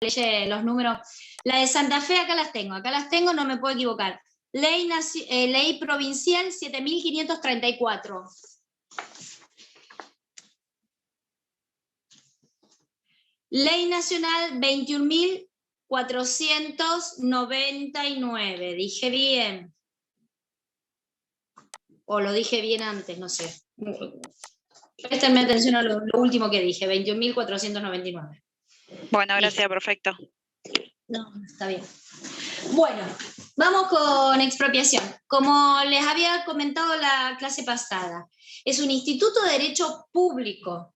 los números. La de Santa Fe acá las tengo, no me puedo equivocar. Ley provincial 7534. Ley nacional 21.499. ¿Dije bien? O lo dije bien antes, no sé. Préstenme atención a lo último que dije, 21.499. Bueno, gracias, perfecto. No, está bien. Bueno, vamos con expropiación. Como les había comentado la clase pasada, es un instituto de derecho público,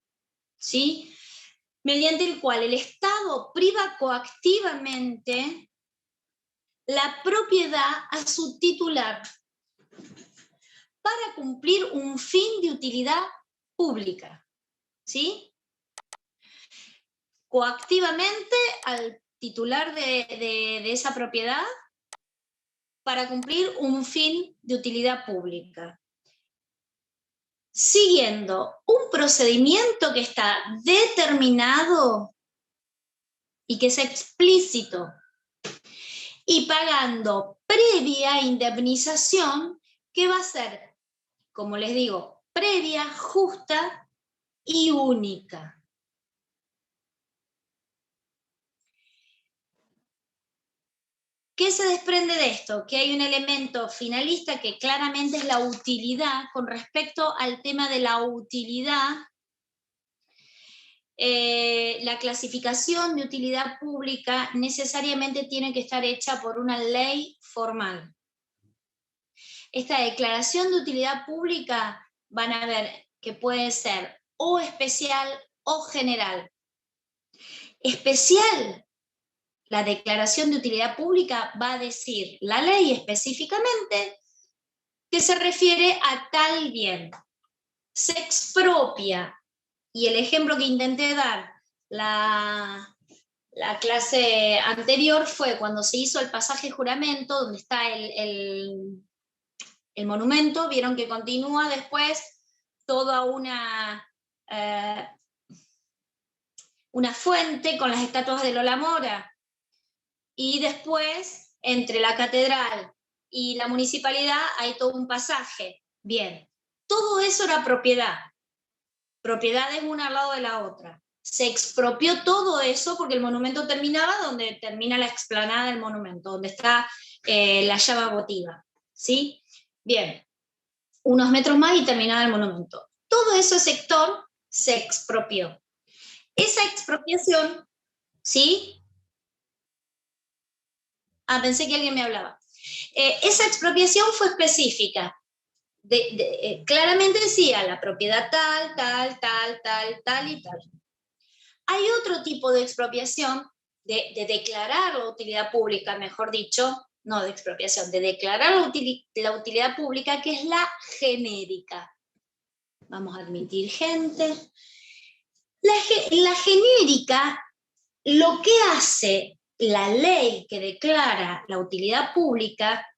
¿sí? Mediante el cual el Estado priva coactivamente la propiedad a su titular para cumplir un fin de utilidad pública, ¿sí? Coactivamente al titular de esa propiedad para cumplir un fin de utilidad pública, siguiendo un procedimiento que está determinado y que es explícito, y pagando previa indemnización que va a ser, como les digo, previa, justa y única. ¿Qué se desprende de esto? Que hay un elemento finalista que claramente es la utilidad. Con respecto al tema de la utilidad, la clasificación de utilidad pública necesariamente tiene que estar hecha por una ley formal. Esta declaración de utilidad pública van a ver que puede ser o especial o general. Especial, la declaración de utilidad pública va a decir la ley específicamente que se refiere a tal bien. Se expropia, y el ejemplo que intenté dar la clase anterior fue cuando se hizo el pasaje juramento, donde está el monumento, vieron que continúa después toda una fuente con las estatuas de Lola Mora. Y después, entre la catedral y la municipalidad, hay todo un pasaje. Bien, todo eso era propiedad. Propiedades una al lado de la otra. Se expropió todo eso porque el monumento terminaba donde termina la explanada del monumento, donde está la llama votiva, ¿sí? Bien, unos metros más y terminaba el monumento. Todo ese sector se expropió. Esa expropiación, ¿sí? Pensé que alguien me hablaba. Esa expropiación fue específica. Claramente decía la propiedad tal, tal, tal, tal, tal y tal. Hay otro tipo de expropiación, de declarar la utilidad pública, mejor dicho, no de expropiación, de declarar la utilidad pública, que es la genérica. Vamos a admitir gente. La genérica, lo que hace la ley que declara la utilidad pública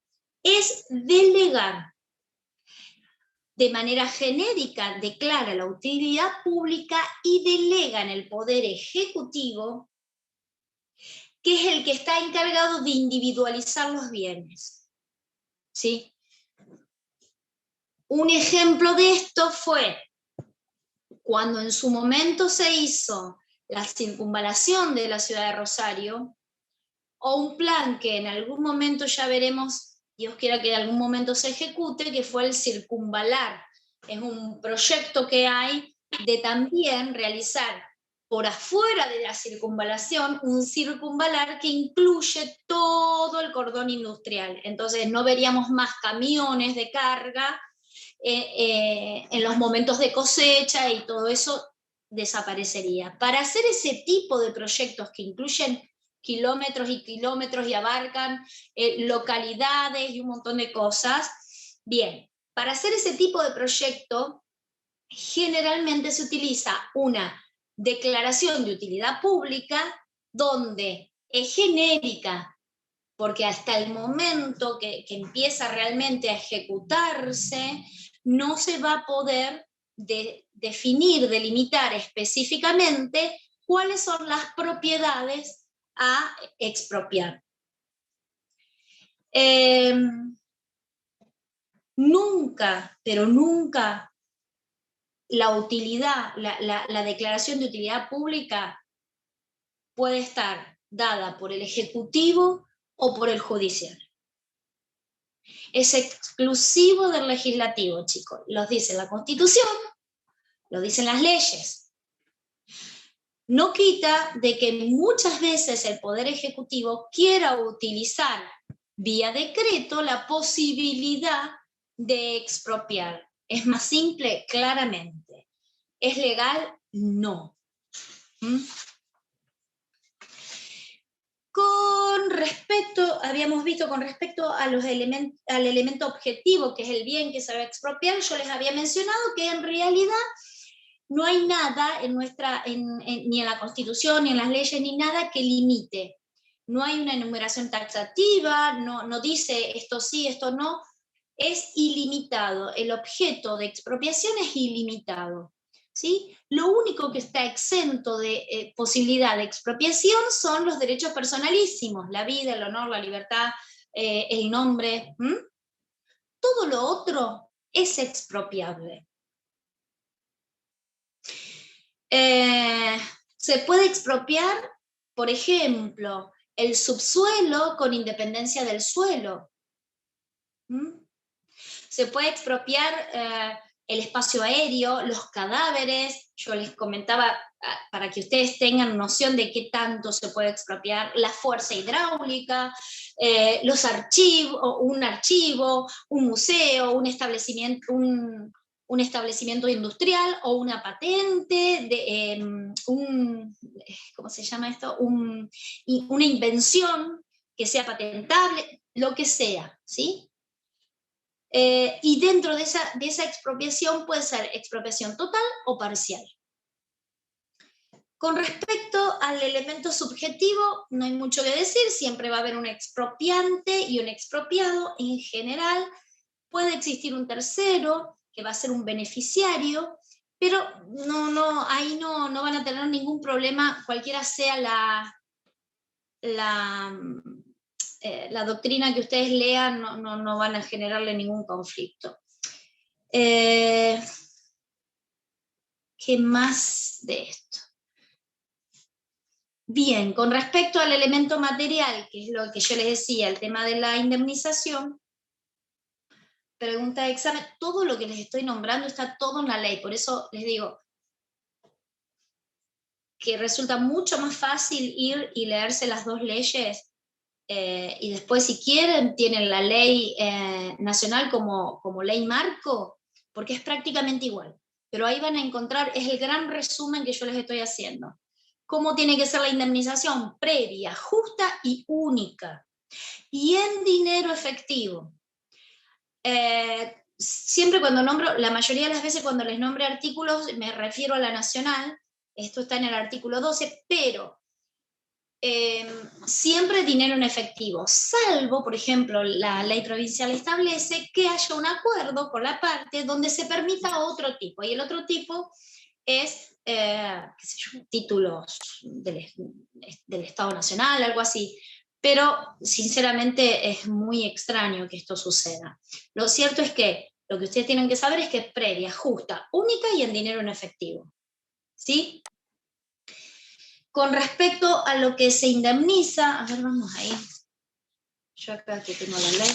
es delegar. De manera genérica declara la utilidad pública y delega en el Poder Ejecutivo, que es el que está encargado de individualizar los bienes. ¿Sí? Un ejemplo de esto fue cuando en su momento se hizo la circunvalación de la ciudad de Rosario, o un plan que en algún momento ya veremos, Dios quiera que en algún momento se ejecute, que fue el circunvalar. Es un proyecto que hay de también realizar por afuera de la circunvalación un circunvalar que incluye todo el cordón industrial. Entonces no veríamos más camiones de carga en los momentos de cosecha, y todo eso desaparecería. Para hacer ese tipo de proyectos que incluyen kilómetros y kilómetros y abarcan localidades y un montón de cosas, bien, para hacer ese tipo de proyecto generalmente se utiliza una declaración de utilidad pública donde es genérica, porque hasta el momento que empieza realmente a ejecutarse, no se va a poder definir, delimitar específicamente cuáles son las propiedades a expropiar. Nunca, pero nunca, la utilidad, la declaración de utilidad pública puede estar dada por el Ejecutivo o por el Judicial. Es exclusivo del Legislativo, chicos. Lo dice la Constitución, lo dicen las leyes. No quita de que muchas veces el Poder Ejecutivo quiera utilizar vía decreto la posibilidad de expropiar. ¿Es más simple? Claramente. ¿Es legal? No. Con respecto, habíamos visto con respecto a al elemento objetivo, que es el bien que se va a expropiar, yo les había mencionado que en realidad no hay nada ni en la Constitución, ni en las leyes, ni nada que limite. No hay una enumeración taxativa, no dice esto sí, esto no. Es ilimitado. El objeto de expropiación es ilimitado. ¿Sí? Lo único que está exento de posibilidad de expropiación son los derechos personalísimos, la vida, el honor, la libertad, el nombre. Todo lo otro es expropiable. Se puede expropiar, por ejemplo, el subsuelo con independencia del suelo. Se puede expropiar el espacio aéreo, los cadáveres. Yo les comentaba, para que ustedes tengan noción de qué tanto se puede expropiar, la fuerza hidráulica, los archivos, un archivo, un museo, un establecimiento industrial o una patente, ¿cómo se llama esto? Una invención que sea patentable, lo que sea, ¿sí? Y dentro de esa expropiación puede ser expropiación total o parcial. Con respecto al elemento subjetivo, no hay mucho que decir, siempre va a haber un expropiante y un expropiado. En general, puede existir un tercero, que va a ser un beneficiario, pero ahí no van a tener ningún problema, cualquiera sea la doctrina que ustedes lean, no van a generarle ningún conflicto. ¿Qué más de esto? Bien, con respecto al elemento material, que es lo que yo les decía, el tema de la indemnización, pregunta de examen, todo lo que les estoy nombrando está todo en la ley, por eso les digo que resulta mucho más fácil ir y leerse las dos leyes, y después si quieren tienen la ley nacional como ley marco, porque es prácticamente igual, pero ahí van a encontrar, es el gran resumen que yo les estoy haciendo. ¿Cómo tiene que ser la indemnización? Previa, justa y única, y en dinero efectivo. Siempre cuando nombro, la mayoría de las veces cuando les nombre artículos, me refiero a la nacional, esto está en el artículo 12, pero siempre dinero en efectivo, salvo, por ejemplo, la ley provincial establece que haya un acuerdo con la parte donde se permita otro tipo, y el otro tipo es, qué sé yo, títulos del Estado Nacional, algo así. Pero, sinceramente, es muy extraño que esto suceda. Lo cierto es que lo que ustedes tienen que saber es que es previa, justa, única y en dinero en efectivo. ¿Sí? Con respecto a lo que se indemniza, a ver, vamos ahí. Yo acá que tengo la ley,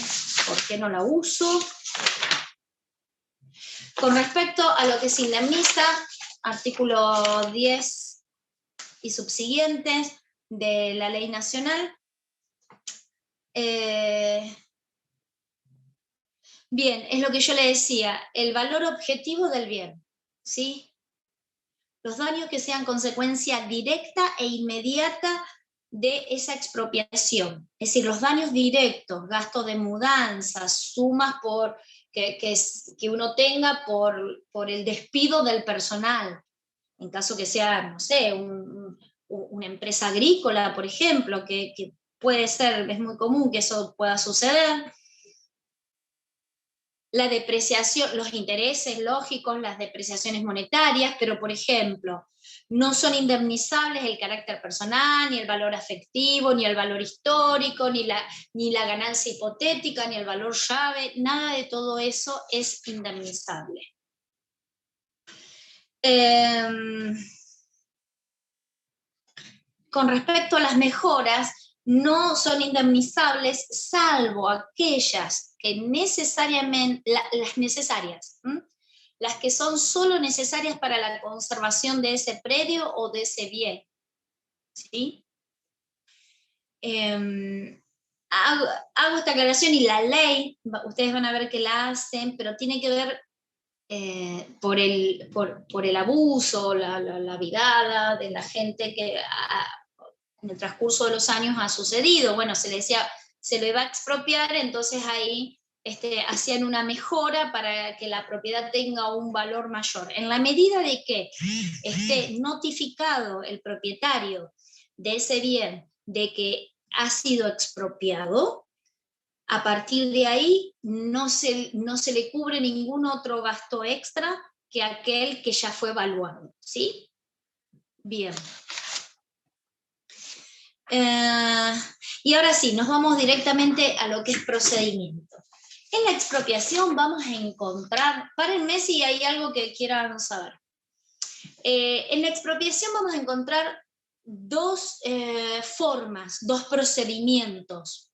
¿por qué no la uso? Con respecto a lo que se indemniza, artículo 10 y subsiguientes de la ley nacional. Bien, es lo que yo le decía, el valor objetivo del bien, ¿sí? Los daños que sean consecuencia directa e inmediata de esa expropiación, es decir, los daños directos, gastos de mudanza, sumas que uno tenga por el despido del personal, en caso que sea, no sé, una empresa agrícola, por ejemplo, que puede ser, es muy común que eso pueda suceder. La depreciación, los intereses lógicos, las depreciaciones monetarias, pero por ejemplo, No son indemnizables el carácter personal, ni el valor afectivo, ni el valor histórico, ni la ganancia hipotética, ni el valor llave, nada de todo eso es indemnizable. Con respecto a las mejoras, no son indemnizables salvo aquellas que necesariamente, las necesarias, las que son solo necesarias para la conservación de ese predio o de ese bien. ¿Sí? Hago esta aclaración y la ley, ustedes van a ver que la hacen, pero tiene que ver por el abuso, la vidada de la gente que en el transcurso de los años ha sucedido. Bueno, se le decía, se le va a expropiar, entonces ahí hacían una mejora para que la propiedad tenga un valor mayor. En la medida de que esté notificado el propietario de ese bien de que ha sido expropiado, a partir de ahí no se le cubre ningún otro gasto extra que aquel que ya fue evaluado, ¿sí? Bien. Y ahora sí, nos vamos directamente a lo que es procedimiento. En la expropiación vamos a encontrar, párenme si hay algo que quieran saber. En la expropiación vamos a encontrar dos formas, dos procedimientos.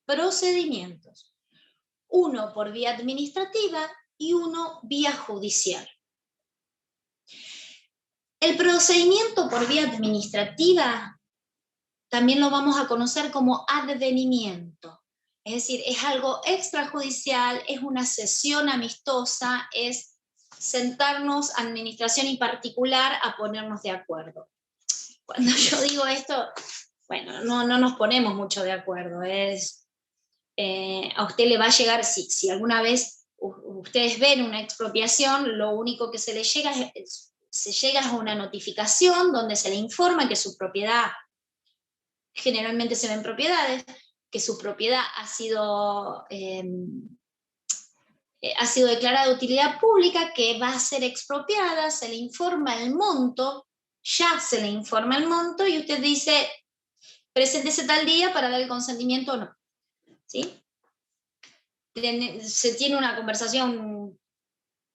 Uno por vía administrativa y uno vía judicial. El procedimiento por vía administrativa también lo vamos a conocer como advenimiento. Es decir, es algo extrajudicial, es una sesión amistosa, es sentarnos, administración y particular, a ponernos de acuerdo. Cuando yo digo esto, bueno, no nos ponemos mucho de acuerdo. A usted le va a llegar, si alguna vez ustedes ven una expropiación, lo único que se le llega es una notificación donde se le informa que su propiedad, generalmente se ven propiedades, que su propiedad ha sido declarada de utilidad pública, que va a ser expropiada, se le informa el monto, ya se le informa el monto, y usted dice, preséntese tal día para dar el consentimiento o no. ¿Sí? Se tiene una conversación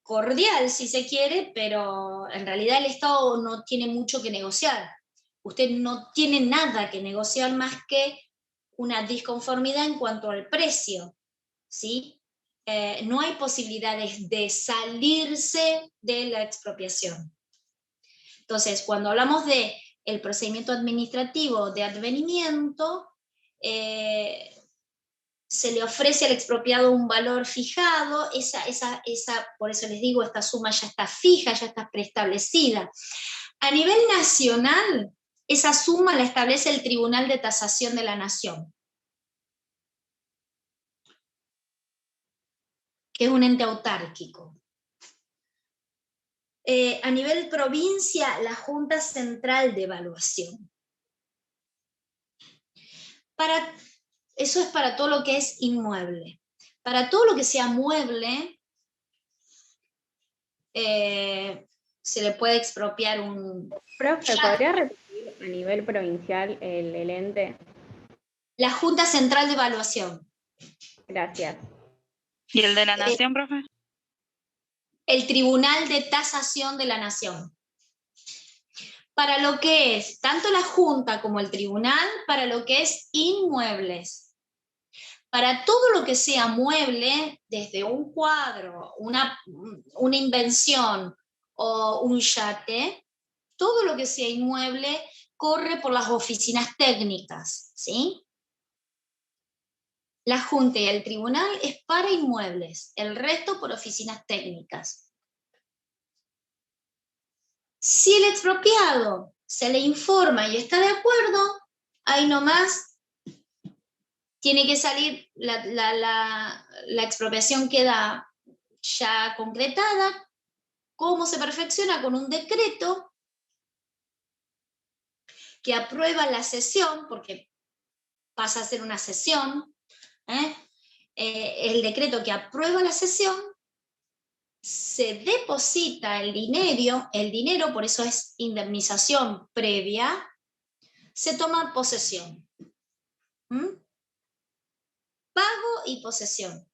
cordial, si se quiere, pero en realidad el Estado no tiene mucho que negociar. Usted no tiene nada que negociar más que una disconformidad en cuanto al precio, ¿sí? No hay posibilidades de salirse de la expropiación. Entonces, cuando hablamos de el procedimiento administrativo de advenimiento, se le ofrece al expropiado un valor fijado, por eso les digo, esta suma ya está fija, ya está preestablecida. A nivel nacional, esa suma la establece el Tribunal de Tasación de la Nación, que es un ente autárquico. A nivel provincia, la Junta Central de Evaluación. Eso es para todo lo que es inmueble. Para todo lo que sea mueble, se le puede expropiar un... Profe, ¿podría repetir a nivel provincial el ente? La Junta Central de Evaluación. Gracias. ¿Y el de la Nación, profe? El Tribunal de Tasación de la Nación. Para lo que es tanto la Junta como el Tribunal, para lo que es inmuebles. Para todo lo que sea mueble, desde un cuadro, una invención o un yate, todo lo que sea inmueble corre por las oficinas técnicas, ¿sí? La Junta y el Tribunal es para inmuebles, el resto por oficinas técnicas. Si el expropiado se le informa y está de acuerdo, ahí nomás tiene que salir, la expropiación queda ya concretada. ¿Cómo se perfecciona? Con un decreto que aprueba la cesión, porque pasa a ser una cesión, el decreto que aprueba la cesión se deposita el dinero, por eso es indemnización previa, se toma posesión. Pago y posesión.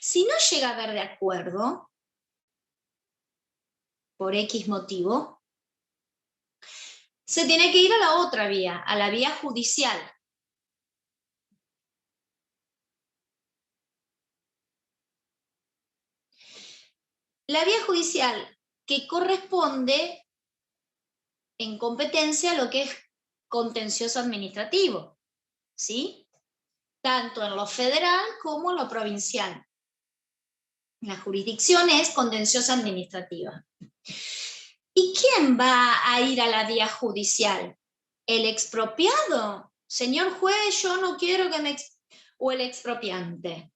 Si no llega a haber de acuerdo, por X motivo, se tiene que ir a la otra vía, a la vía judicial. La vía judicial que corresponde en competencia a lo que es contencioso administrativo, ¿sí? Tanto en lo federal como en lo provincial. La jurisdicción es contenciosa administrativa. ¿Y quién va a ir a la vía judicial? ¿El expropiado? Señor juez, yo no quiero que me... ¿O el expropiante?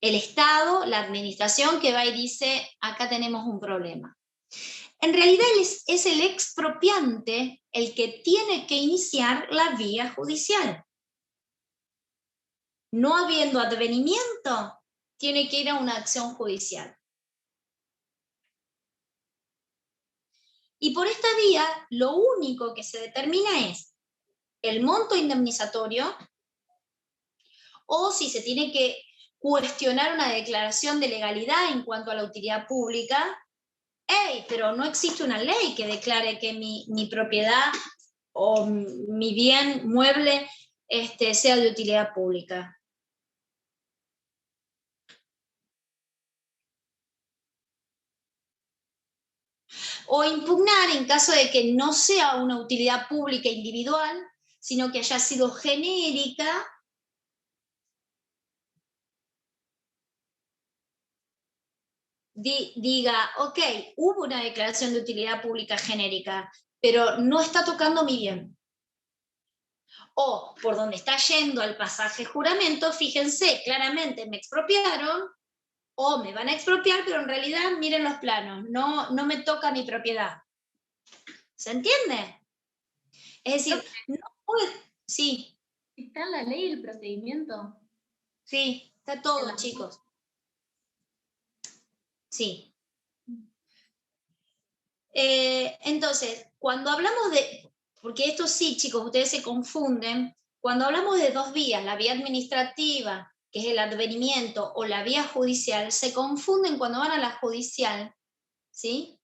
El Estado, la administración que va y dice, acá tenemos un problema. En realidad es el expropiante el que tiene que iniciar la vía judicial. No habiendo advenimiento, tiene que ir a una acción judicial. Y por esta vía, lo único que se determina es el monto indemnizatorio, o si se tiene que cuestionar una declaración de legalidad en cuanto a la utilidad pública. Pero no existe una ley que declare que mi propiedad o mi bien mueble sea de utilidad pública. O impugnar en caso de que no sea una utilidad pública individual, sino que haya sido genérica, diga, ok, hubo una declaración de utilidad pública genérica, pero no está tocando mi bien. O por donde está yendo el pasaje juramento, fíjense, claramente me expropiaron, o me van a expropiar, pero en realidad miren los planos, no me toca mi propiedad. ¿Se entiende? Es decir, no puede... Sí. ¿Está en la ley el procedimiento? Sí, está todo, chicos. Sí. Entonces, cuando hablamos de... Porque esto sí, chicos, ustedes se confunden. Cuando hablamos de dos vías, la vía administrativa, que es el advenimiento, o la vía judicial, se confunden cuando van a la judicial, ¿sí?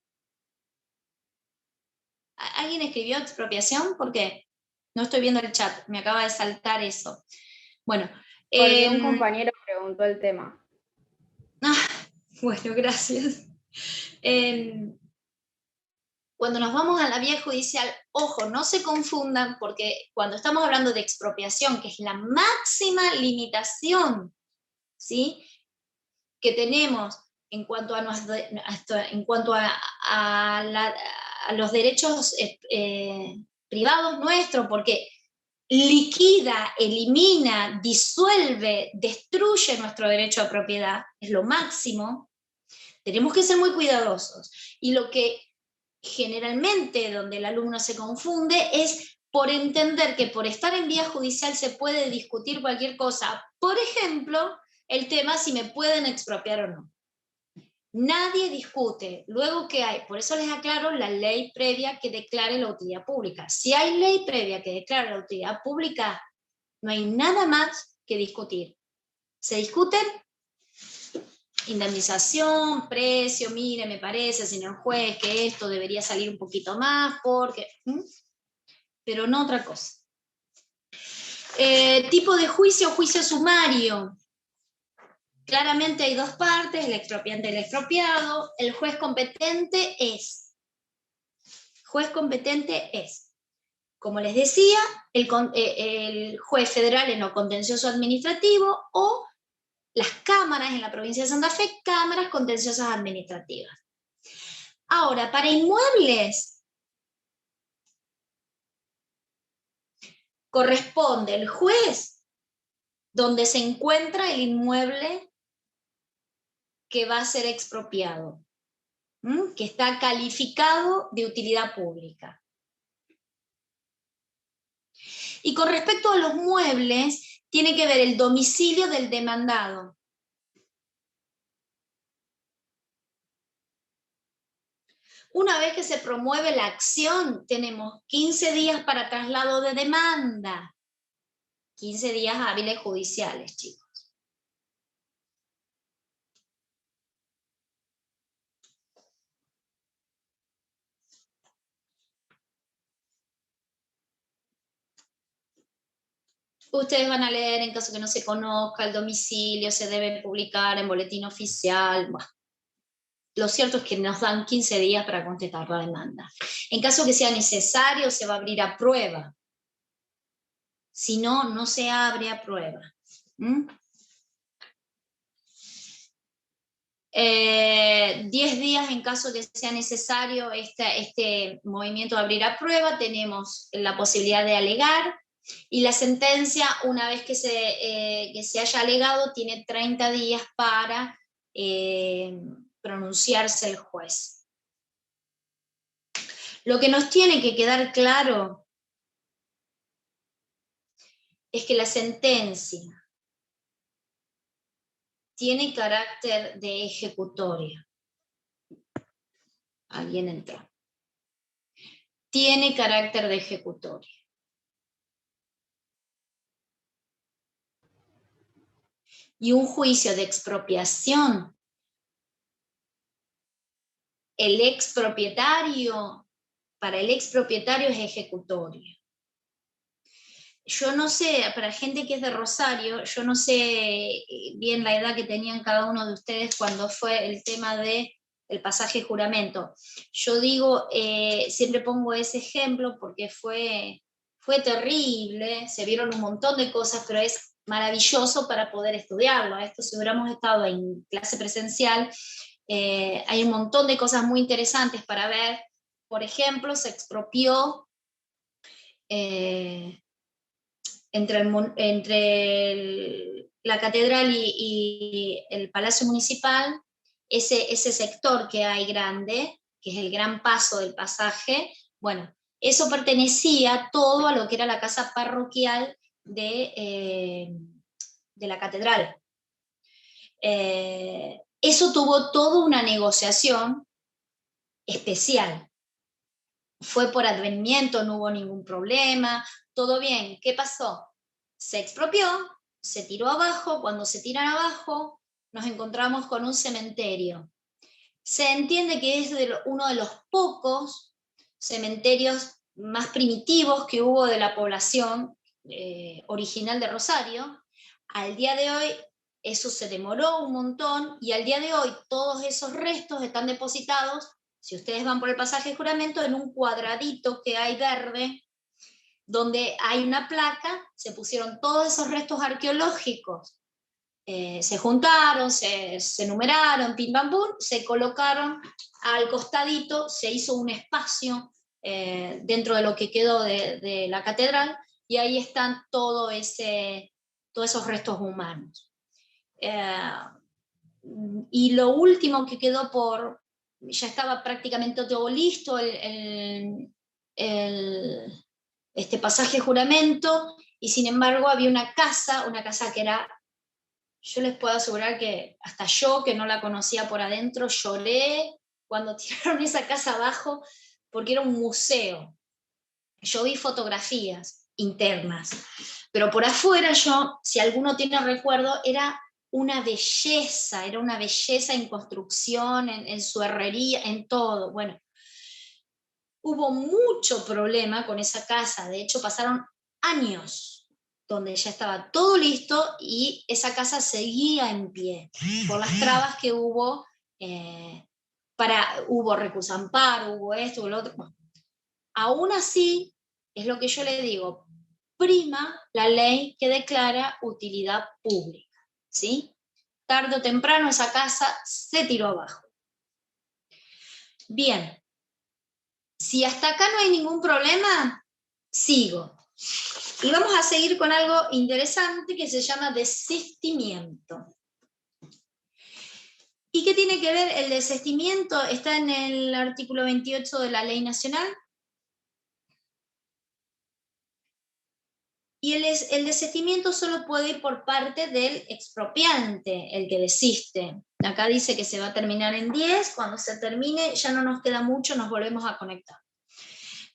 ¿Alguien escribió expropiación? ¿Por qué? No estoy viendo el chat, me acaba de saltar eso. Bueno. Porque un compañero preguntó el tema. Bueno, gracias. Cuando nos vamos a la vía judicial, ojo, no se confundan, porque cuando estamos hablando de expropiación, que es la máxima limitación, ¿sí?, que tenemos en cuanto a los derechos privados nuestros, porque liquida, elimina, disuelve, destruye nuestro derecho a propiedad, es lo máximo, tenemos que ser muy cuidadosos. Y lo que generalmente donde el alumno se confunde es por entender que por estar en vía judicial se puede discutir cualquier cosa. Por ejemplo, el tema si me pueden expropiar o no. Nadie discute. Luego, ¿qué hay? Por eso les aclaro la ley previa que declare la utilidad pública. Si hay ley previa que declare la utilidad pública, no hay nada más que discutir. Se discuten indemnización, precio, mire, me parece, señor juez, que esto debería salir un poquito más, porque... pero no otra cosa. Tipo de juicio, juicio sumario. Claramente hay dos partes, el expropiante y el expropiado. El juez competente es, como les decía, el juez federal en lo contencioso administrativo, o las cámaras en la provincia de Santa Fe, cámaras contenciosas administrativas. Ahora, para inmuebles, corresponde el juez donde se encuentra el inmueble que va a ser expropiado, que está calificado de utilidad pública. Y con respecto a los muebles, tiene que ver el domicilio del demandado. Una vez que se promueve la acción, tenemos 15 días para traslado de demanda. 15 días hábiles judiciales, chicos. Ustedes van a leer en caso que no se conozca el domicilio, se debe publicar en boletín oficial. Bueno, lo cierto es que nos dan 15 días para contestar la demanda. En caso que sea necesario, se va a abrir a prueba. Si no, no se abre a prueba. 10 días en caso que sea necesario este movimiento de abrir a prueba, tenemos la posibilidad de alegar, y la sentencia, una vez que se haya alegado, tiene 30 días para pronunciarse el juez. Lo que nos tiene que quedar claro es que la sentencia tiene carácter de ejecutoria. Alguien entró. Tiene carácter de ejecutoria. Y un juicio de expropiación, para el expropietario es ejecutorio. Yo no sé, para gente que es de Rosario, yo no sé bien la edad que tenían cada uno de ustedes cuando fue el tema del pasaje juramento. Yo digo, siempre pongo ese ejemplo porque fue terrible, se vieron un montón de cosas, pero es maravilloso para poder estudiarlo. Esto, si hubiéramos estado en clase presencial, hay un montón de cosas muy interesantes para ver. Por ejemplo, se expropió entre la catedral y el Palacio Municipal, ese sector que hay grande, que es el gran paso del pasaje, bueno, eso pertenecía todo a lo que era la casa parroquial de la catedral. Eso tuvo toda una negociación especial. Fue por advenimiento, no hubo ningún problema, todo bien. ¿Qué pasó? Se expropió, se tiró abajo. Cuando se tiran abajo, nos encontramos con un cementerio. Se entiende que es uno de los pocos cementerios más primitivos que hubo de la población original de Rosario. Al día de hoy, eso se demoró un montón, y al día de hoy todos esos restos están depositados, si ustedes van por el pasaje de juramento, en un cuadradito que hay verde, donde hay una placa, se pusieron todos esos restos arqueológicos, se juntaron, se numeraron, pim pam pum, se colocaron al costadito, se hizo un espacio dentro de lo que quedó de la catedral, y ahí están todos esos restos humanos. Y lo último que quedó ya estaba prácticamente todo listo, este pasaje de juramento, y sin embargo había una casa que era, yo les puedo asegurar que hasta yo, que no la conocía por adentro, lloré cuando tiraron esa casa abajo, porque era un museo. Yo vi fotografías internas, pero por afuera si alguno tiene recuerdo, era una belleza en construcción, en su herrería, en todo. Bueno, hubo mucho problema con esa casa, de hecho pasaron años donde ya estaba todo listo y esa casa seguía en pie, por las trabas que hubo, hubo recurso amparo, hubo esto, hubo lo otro. Bueno, aún así, es lo que yo le digo, prima la ley que declara utilidad pública, ¿sí? Tarde o temprano esa casa se tiró abajo. Bien, si hasta acá no hay ningún problema, sigo. Y vamos a seguir con algo interesante que se llama desistimiento. ¿Y qué tiene que ver el desistimiento? Está en el artículo 28 de la Ley Nacional. Y el desistimiento solo puede ir por parte del expropiante, el que desiste. Acá dice que se va a terminar en 10, cuando se termine ya no nos queda mucho, nos volvemos a conectar.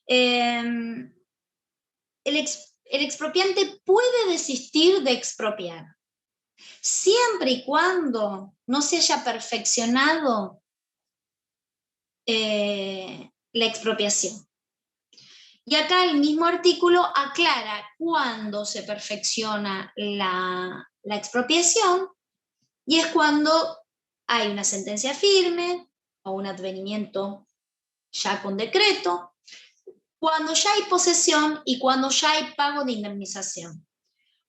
El expropiante puede desistir de expropiar, siempre y cuando no se haya perfeccionado la expropiación. Y acá el mismo artículo aclara cuándo se perfecciona la expropiación, y es cuando hay una sentencia firme o un advenimiento ya con decreto, cuando ya hay posesión y cuando ya hay pago de indemnización.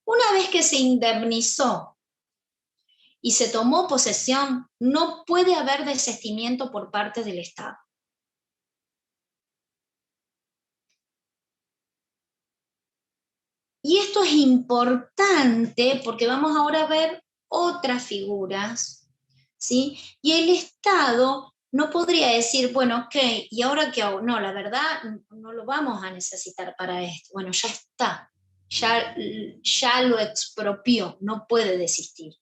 Una vez que se indemnizó y se tomó posesión, no puede haber desistimiento por parte del Estado. Y esto es importante porque vamos ahora a ver otras figuras, ¿sí? Y el Estado no podría decir, bueno, ok, ¿y ahora qué hago? No, la verdad, no lo vamos a necesitar para esto. Bueno, ya está, ya lo expropió, no puede desistir.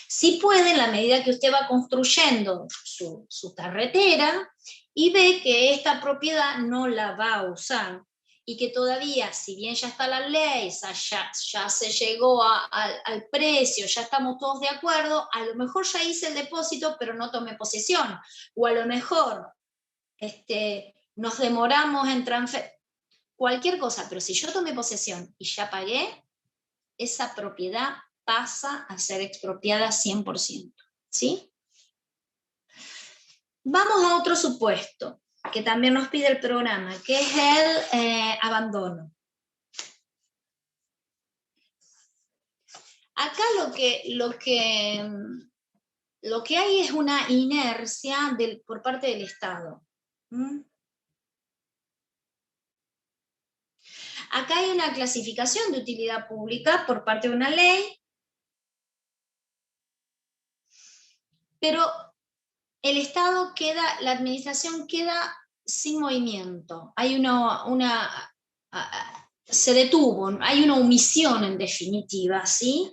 Sí puede en la medida que usted va construyendo su carretera y ve que esta propiedad no la va a usar, y que todavía, si bien ya está la ley, ya se llegó al precio, ya estamos todos de acuerdo, a lo mejor ya hice el depósito, pero no tomé posesión, o a lo mejor nos demoramos en transferir, cualquier cosa, pero si yo tomé posesión y ya pagué, esa propiedad pasa a ser expropiada 100%, ¿sí? Vamos a otro supuesto que también nos pide el programa, que es el abandono. Acá lo que hay es una inercia por parte del Estado. Acá hay una clasificación de utilidad pública por parte de una ley, pero el Estado la administración queda sin movimiento. Hay se detuvo, hay una omisión en definitiva, ¿sí?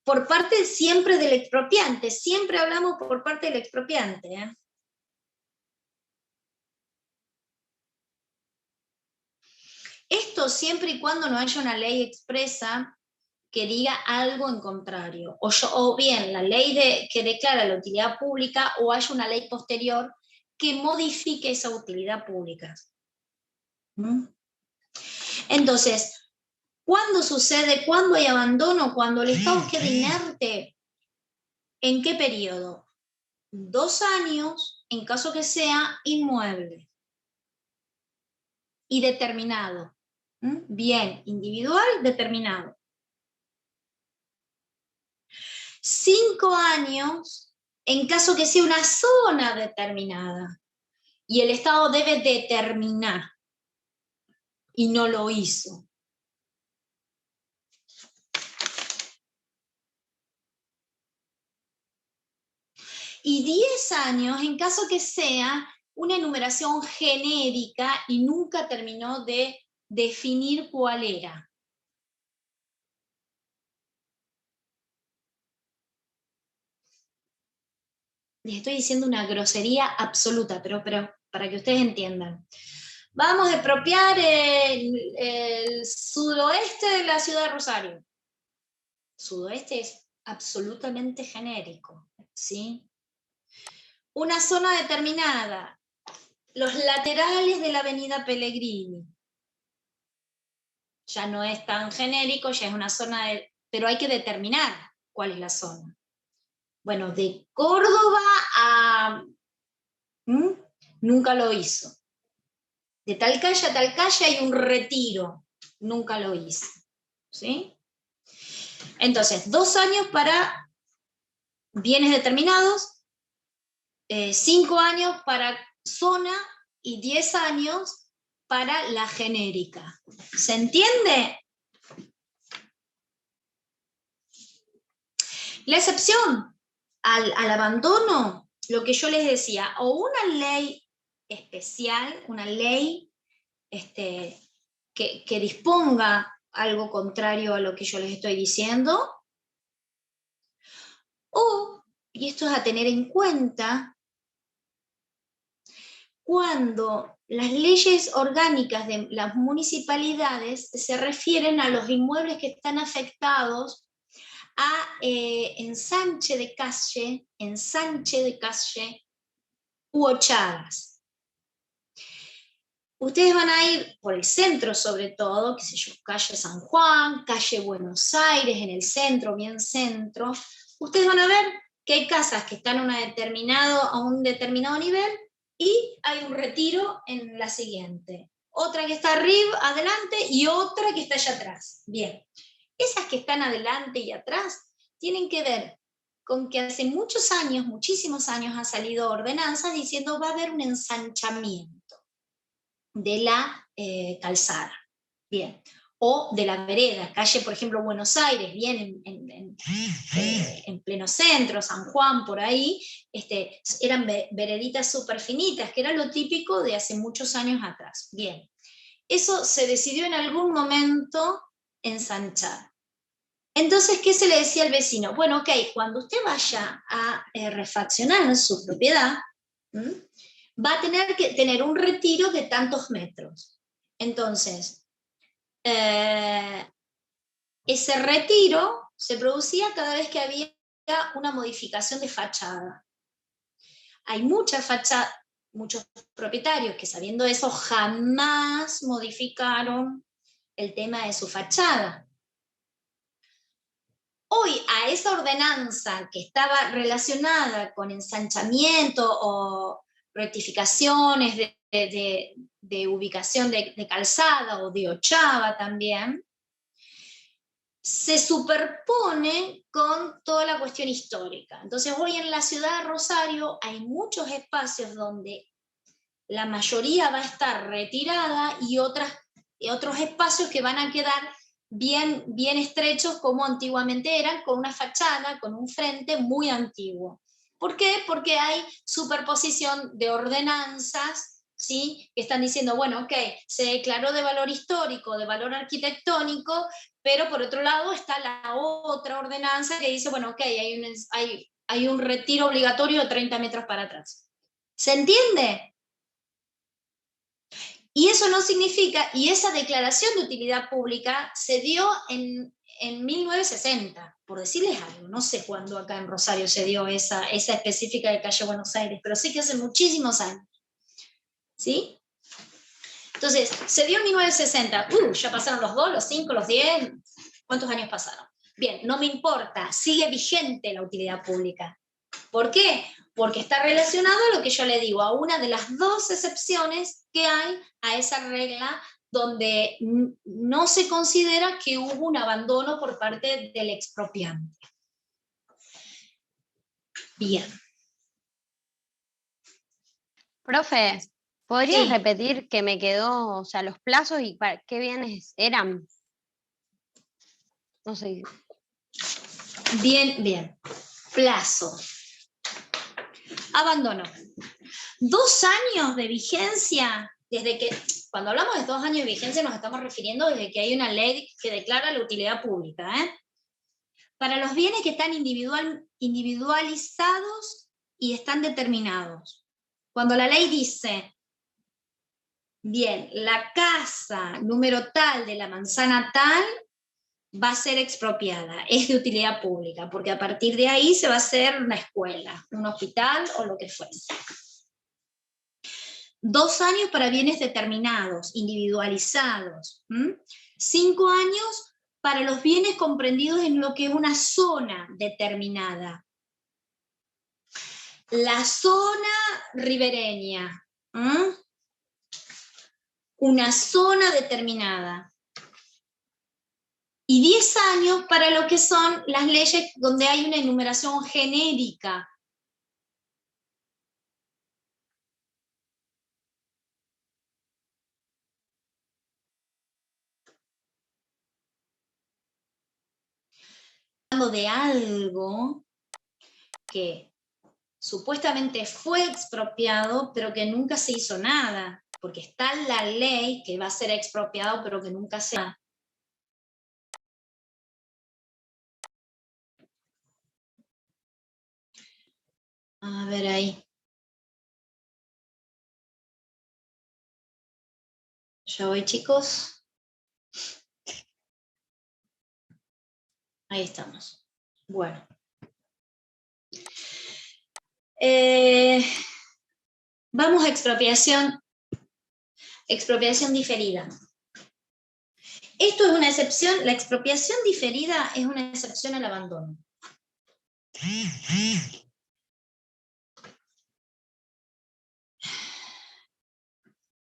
Por parte siempre del expropiante, siempre hablamos por parte del expropiante, ¿eh? Esto siempre y cuando no haya una ley expresa que diga algo en contrario, o bien la ley que declara la utilidad pública, o haya una ley posterior que modifique esa utilidad pública. Entonces, ¿cuándo sucede? ¿Cuándo hay abandono? Cuando el Estado queda inerte. ¿En qué periodo? 2 años, en caso que sea inmueble y determinado. Bien individual, determinado. 5 años, en caso que sea una zona determinada, y el Estado debe determinar, y no lo hizo. Y 10 años, en caso que sea una enumeración genérica y nunca terminó de definir cuál era. Les estoy diciendo una grosería absoluta, pero para que ustedes entiendan. Vamos a expropiar el sudoeste de la ciudad de Rosario. Sudoeste es absolutamente genérico, ¿sí? Una zona determinada, los laterales de la avenida Pellegrini. Ya no es tan genérico, ya es una zona pero hay que determinar cuál es la zona. Bueno, de Córdoba a... nunca lo hizo. De tal calle a tal calle hay un retiro, nunca lo hizo. ¿Sí? Entonces, 2 años para bienes determinados, 5 años para zona y 10 años para la genérica. ¿Se entiende? La excepción al abandono, lo que yo les decía, o una ley especial, una ley que disponga algo contrario a lo que yo les estoy diciendo. O, y esto es a tener en cuenta, cuando las leyes orgánicas de las municipalidades se refieren a los inmuebles que están afectados a ensanche de calle u ochadas. Ustedes van a ir por el centro sobre todo, qué sé yo, calle San Juan, calle Buenos Aires, en el centro, bien centro. Ustedes van a ver que hay casas que están a un determinado nivel y hay un retiro en la siguiente. Otra que está arriba, adelante, y otra que está allá atrás. Bien, esas que están adelante y atrás tienen que ver con que hace muchos años, muchísimos años, han salido ordenanzas diciendo va a haber un ensanchamiento de la calzada, bien, o de la vereda, calle, por ejemplo, Buenos Aires, bien en pleno centro, San Juan, por ahí, eran vereditas súper finitas, que era lo típico de hace muchos años atrás. Bien, eso se decidió en algún momento ensanchar. Entonces, ¿qué se le decía al vecino? Bueno, ok, cuando usted vaya a refaccionar su propiedad, va a tener que tener un retiro de tantos metros. Entonces, ese retiro se producía cada vez que había una modificación de fachada. Hay muchos propietarios que, sabiendo eso, jamás modificaron el tema de su fachada. Hoy, a esa ordenanza que estaba relacionada con ensanchamiento o rectificaciones de ubicación de calzada o de ochava también, se superpone con toda la cuestión histórica. Entonces hoy en la ciudad de Rosario hay muchos espacios donde la mayoría va a estar retirada y otros espacios que van a quedar bien estrechos como antiguamente eran, con una fachada, con un frente muy antiguo. ¿Por qué? Porque hay superposición de ordenanzas, ¿sí? Que están diciendo, bueno, ok, se declaró de valor histórico, de valor arquitectónico, pero por otro lado está la otra ordenanza que dice, bueno, ok, hay un retiro obligatorio de 30 metros para atrás. ¿Se entiende? Y eso no significa, y esa declaración de utilidad pública se dio en 1960, por decirles algo, no sé cuándo acá en Rosario se dio esa específica de calle Buenos Aires, pero sí que hace muchísimos años. ¿Sí? Entonces, se dio en 1960, ya pasaron los 2, los 5, los 10, ¿cuántos años pasaron? Bien, no me importa, sigue vigente la utilidad pública. ¿Por qué? Porque está relacionado a lo que yo le digo, a una de las 2 excepciones que hay a esa regla donde no se considera que hubo un abandono por parte del expropiante. Bien. Profe, ¿podrías Sí. repetir que me quedó, o sea, los plazos y qué bienes eran? No sé. Bien. Plazo. Abandono. 2 años de vigencia, desde que, cuando hablamos de 2 años de vigencia nos estamos refiriendo desde que hay una ley que declara la utilidad pública. Para los bienes que están individualizados y están determinados. Cuando la ley dice, bien, la casa número tal de la manzana tal va a ser expropiada, es de utilidad pública, porque a partir de ahí se va a hacer una escuela, un hospital o lo que fuese. 2 años para bienes determinados, individualizados. 5 años para los bienes comprendidos en lo que es una zona determinada. La zona ribereña. Una zona determinada. Y 10 años para lo que son las leyes donde hay una enumeración genérica. Hablando de algo que supuestamente fue expropiado, pero que nunca se hizo nada. porque está la ley que va a ser expropiado, pero que nunca se da. A ver ahí. Ya voy, chicos. Ahí estamos. Bueno. Vamos a expropiación diferida. Esto es una excepción, la expropiación diferida es una excepción al abandono.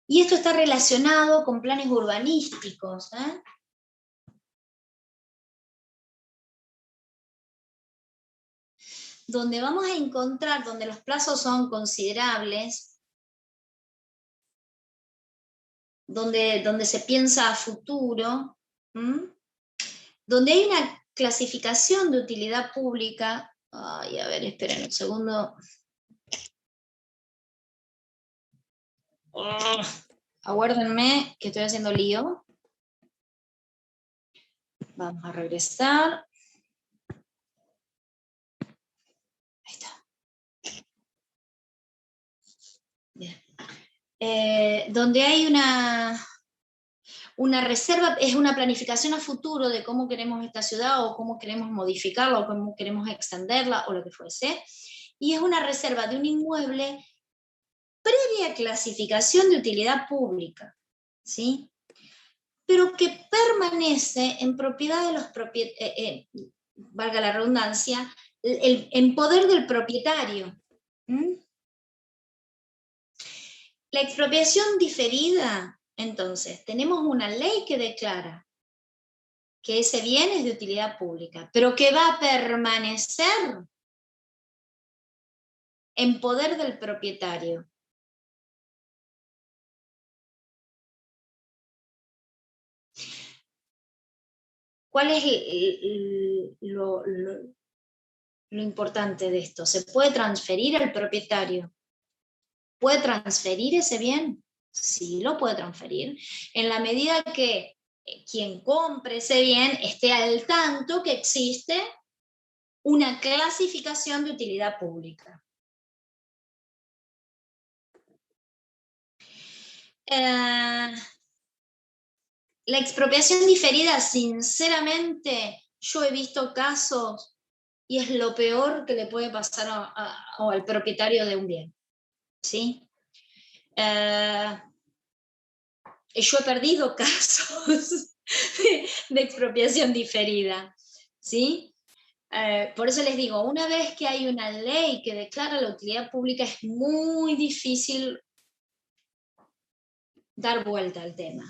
Y esto está relacionado con planes urbanísticos, donde vamos a encontrar, donde los plazos son considerables, donde se piensa a futuro, donde hay una clasificación de utilidad pública. Ay, a ver, esperen un segundo. Aguárdenme, que estoy haciendo lío. Vamos a regresar. Ahí está. Bien. Donde hay una reserva, es una planificación a futuro de cómo queremos esta ciudad, o cómo queremos modificarla, o cómo queremos extenderla, o lo que fuese. Y es una reserva de un inmueble previa clasificación de utilidad pública, ¿sí? Pero que permanece en propiedad de los propietarios, valga la redundancia, en poder del propietario. La expropiación diferida, entonces, tenemos una ley que declara que ese bien es de utilidad pública, pero que va a permanecer en poder del propietario. ¿Cuál es lo importante de esto? ¿Se puede transferir al propietario? ¿Puede transferir ese bien? Sí, lo puede transferir, en la medida que quien compre ese bien esté al tanto que existe una clasificación de utilidad pública. La expropiación diferida, sinceramente, yo he visto casos y es lo peor que le puede pasar al propietario de un bien, ¿sí? Yo he perdido casos de expropiación diferida, ¿sí? Por eso les digo, una vez que hay una ley que declara la utilidad pública, es muy difícil dar vuelta al tema.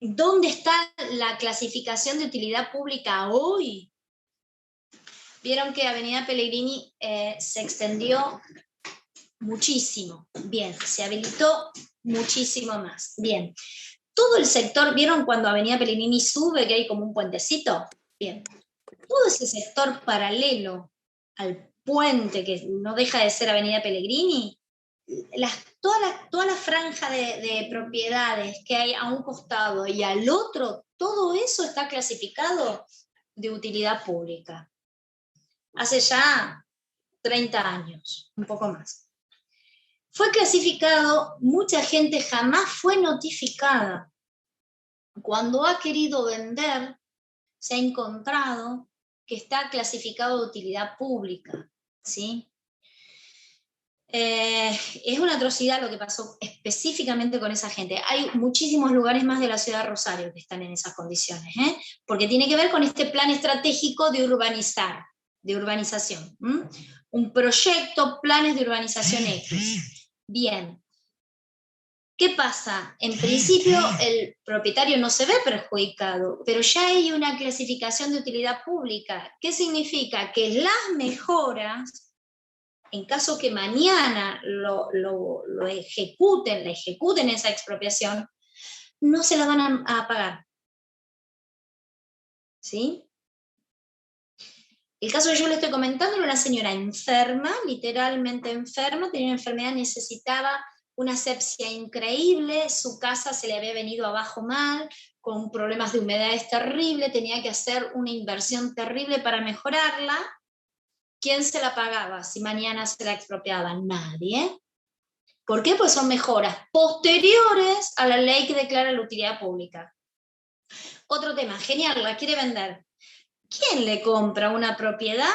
¿Dónde está la clasificación de utilidad pública hoy? Vieron que Avenida Pellegrini se extendió muchísimo. Bien, se habilitó muchísimo más. Bien. Todo el sector, ¿vieron cuando Avenida Pellegrini sube, que hay como un puentecito? Bien. Todo ese sector paralelo al puente, que no deja de ser Avenida Pellegrini, toda la franja de propiedades que hay a un costado y al otro, todo eso está clasificado de utilidad pública. Hace ya 30 años, un poco más. Fue clasificado, mucha gente jamás fue notificada. Cuando ha querido vender, se ha encontrado que está clasificado de utilidad pública, ¿sí? Es una atrocidad lo que pasó específicamente con esa gente. Hay muchísimos lugares más de la ciudad de Rosario que están en esas condiciones, porque tiene que ver con este plan estratégico de urbanización. Un proyecto, planes de urbanización X. Bien. ¿Qué pasa? En principio el propietario no se ve perjudicado, pero ya hay una clasificación de utilidad pública. ¿Qué significa? Que las mejoras, en caso que mañana la ejecuten esa expropiación, no se la van a pagar. ¿Sí? El caso que yo le estoy comentando era una señora enferma, literalmente enferma, tenía una enfermedad, necesitaba una asepsia increíble, su casa se le había venido abajo mal, con problemas de humedades terribles, tenía que hacer una inversión terrible para mejorarla. ¿Quién se la pagaba si mañana se la expropiaba? Nadie. ¿Por qué? Pues son mejoras posteriores a la ley que declara la utilidad pública. Otro tema, genial, la quiere vender. ¿Quién le compra una propiedad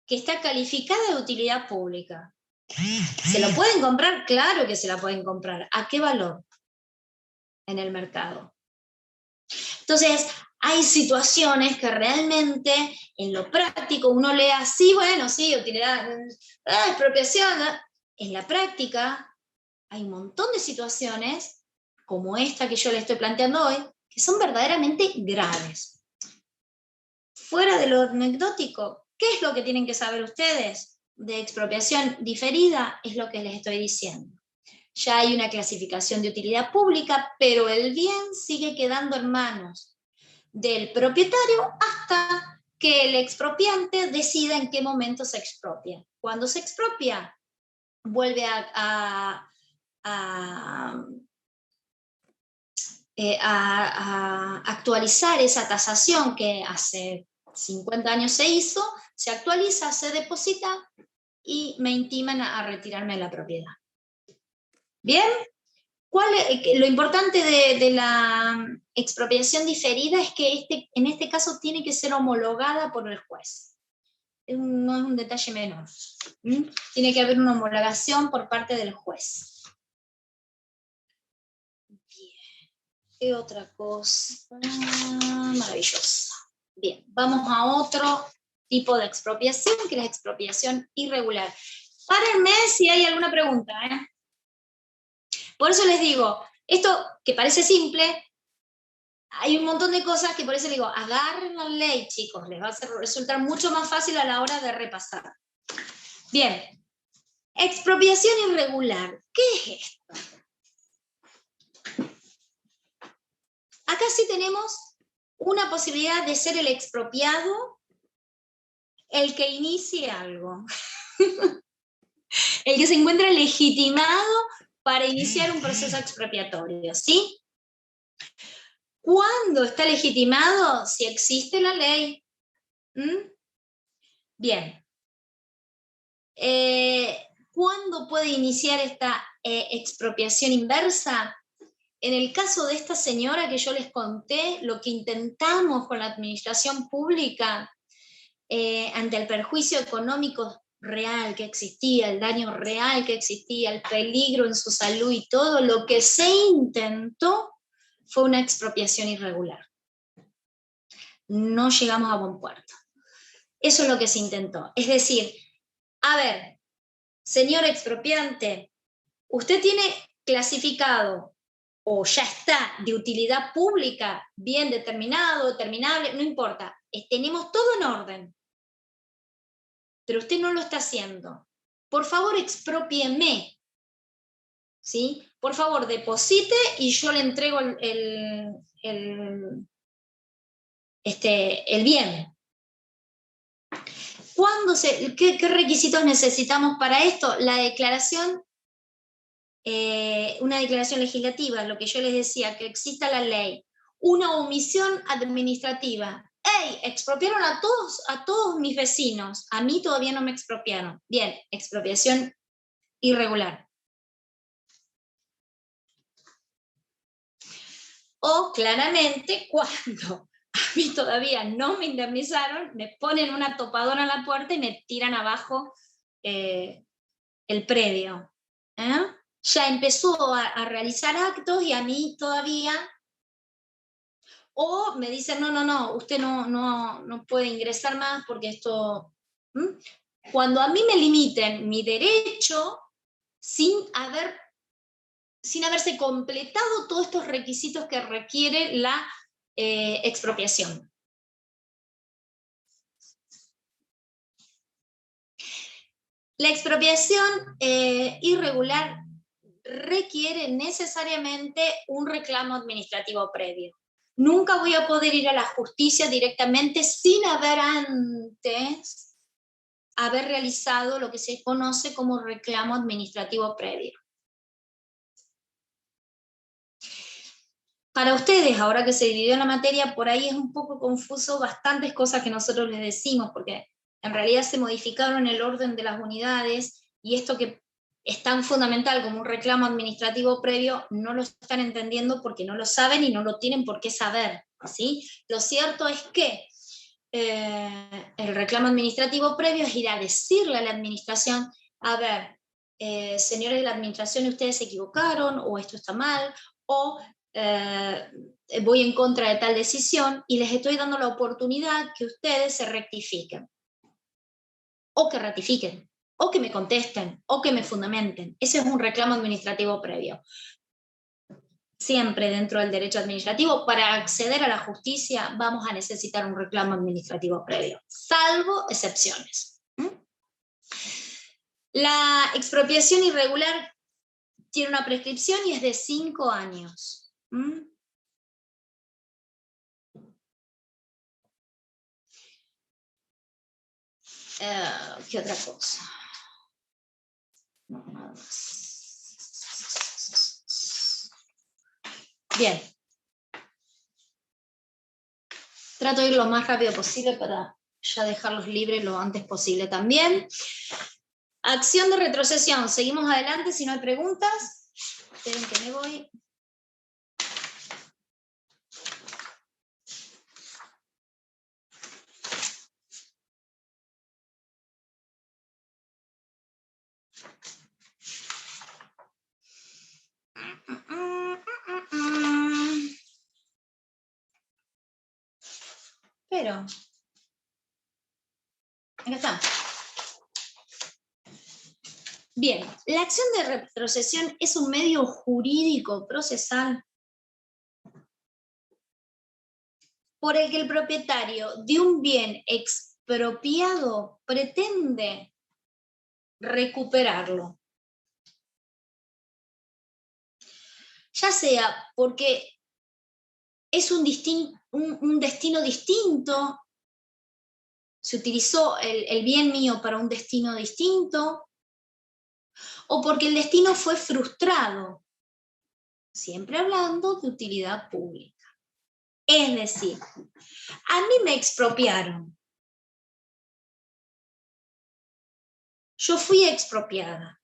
que está calificada de utilidad pública? ¿Se lo pueden comprar? Claro que se la pueden comprar. ¿A qué valor? En el mercado. Entonces, hay situaciones que realmente en lo práctico uno lee así, bueno, sí, utilidad, expropiación. En la práctica hay un montón de situaciones como esta que yo le estoy planteando hoy, que son verdaderamente graves. Fuera de lo anecdótico, ¿qué es lo que tienen que saber ustedes de expropiación diferida? Es lo que les estoy diciendo. Ya hay una clasificación de utilidad pública, pero el bien sigue quedando en manos del propietario hasta que el expropiante decida en qué momento se expropia. Cuando se expropia, vuelve a actualizar esa tasación que hace 50 años se hizo, se actualiza, se deposita y me intiman a retirarme de la propiedad. ¿Bien? Lo importante de la expropiación diferida es que en este caso tiene que ser homologada por el juez. No es un detalle menor. Tiene que haber una homologación por parte del juez. Bien. ¿Qué otra cosa? Maravillosa. Bien, vamos a otro tipo de expropiación, que es la expropiación irregular. Párenme si hay alguna pregunta, ¿eh? Por eso les digo, esto que parece simple, hay un montón de cosas que por eso les digo, agarren la ley, chicos, les va a resultar mucho más fácil a la hora de repasar. Bien, expropiación irregular, ¿qué es esto? Acá sí tenemos una posibilidad de ser el expropiado, el que inicie algo, el que se encuentra legitimado para iniciar un proceso expropiatorio, ¿sí? ¿Cuándo está legitimado? Si existe la ley. Bien. ¿Cuándo puede iniciar esta expropiación inversa? En el caso de esta señora que yo les conté, lo que intentamos con la administración pública ante el perjuicio económico real que existía, el daño real que existía, el peligro en su salud y todo, lo que se intentó fue una expropiación irregular. No llegamos a buen puerto. Eso es lo que se intentó. Es decir, a ver, señor expropiante, usted tiene clasificado o ya está de utilidad pública, bien determinado, determinable, no importa. Tenemos todo en orden. Pero usted no lo está haciendo. Por favor, exprópieme. ¿Sí? Por favor, deposite y yo le entrego el bien. ¿Qué requisitos necesitamos para esto? La declaración, una declaración legislativa, lo que yo les decía, que exista la ley. Una omisión administrativa. ¡Ey! Expropiaron a todos mis vecinos. A mí todavía no me expropiaron. Bien, expropiación irregular. O claramente cuando a mí todavía no me indemnizaron, me ponen una topadora en la puerta y me tiran abajo el predio. Ya empezó a realizar actos y a mí todavía, o me dicen, no, usted no puede ingresar más porque esto... Cuando a mí me limiten mi derecho sin haberse completado todos estos requisitos que requiere la expropiación. La expropiación irregular requiere necesariamente un reclamo administrativo previo. Nunca voy a poder ir a la justicia directamente sin haber antes haber realizado lo que se conoce como reclamo administrativo previo. Para ustedes, ahora que se dividió la materia, por ahí es un poco confuso bastantes cosas que nosotros les decimos, porque en realidad se modificaron el orden de las unidades, y esto que es tan fundamental como un reclamo administrativo previo, no lo están entendiendo porque no lo saben y no lo tienen por qué saber, ¿sí? Lo cierto es que el reclamo administrativo previo es ir a decirle a la administración, a ver, señores de la administración, ustedes se equivocaron, o esto está mal, o voy en contra de tal decisión y les estoy dando la oportunidad que ustedes se rectifiquen, o que ratifiquen, o que me contesten, o que me fundamenten. Ese es un reclamo administrativo previo. Siempre dentro del derecho administrativo, para acceder a la justicia vamos a necesitar un reclamo administrativo previo, salvo excepciones. La expropiación irregular tiene una prescripción y es de 5 años. ¿Qué otra cosa? No, nada más. Bien. Trato de ir lo más rápido posible para ya dejarlos libres lo antes posible también. Acción de retrocesión. Seguimos adelante si no hay preguntas. Esperen que me voy. Pero, acá está. Bien, la acción de retrocesión es un medio jurídico procesal por el que el propietario de un bien expropiado pretende recuperarlo. Ya sea porque es un destino distinto, se utilizó el bien mío para un destino distinto, o porque el destino fue frustrado, siempre hablando de utilidad pública. Es decir, a mí me expropiaron. Yo fui expropiada.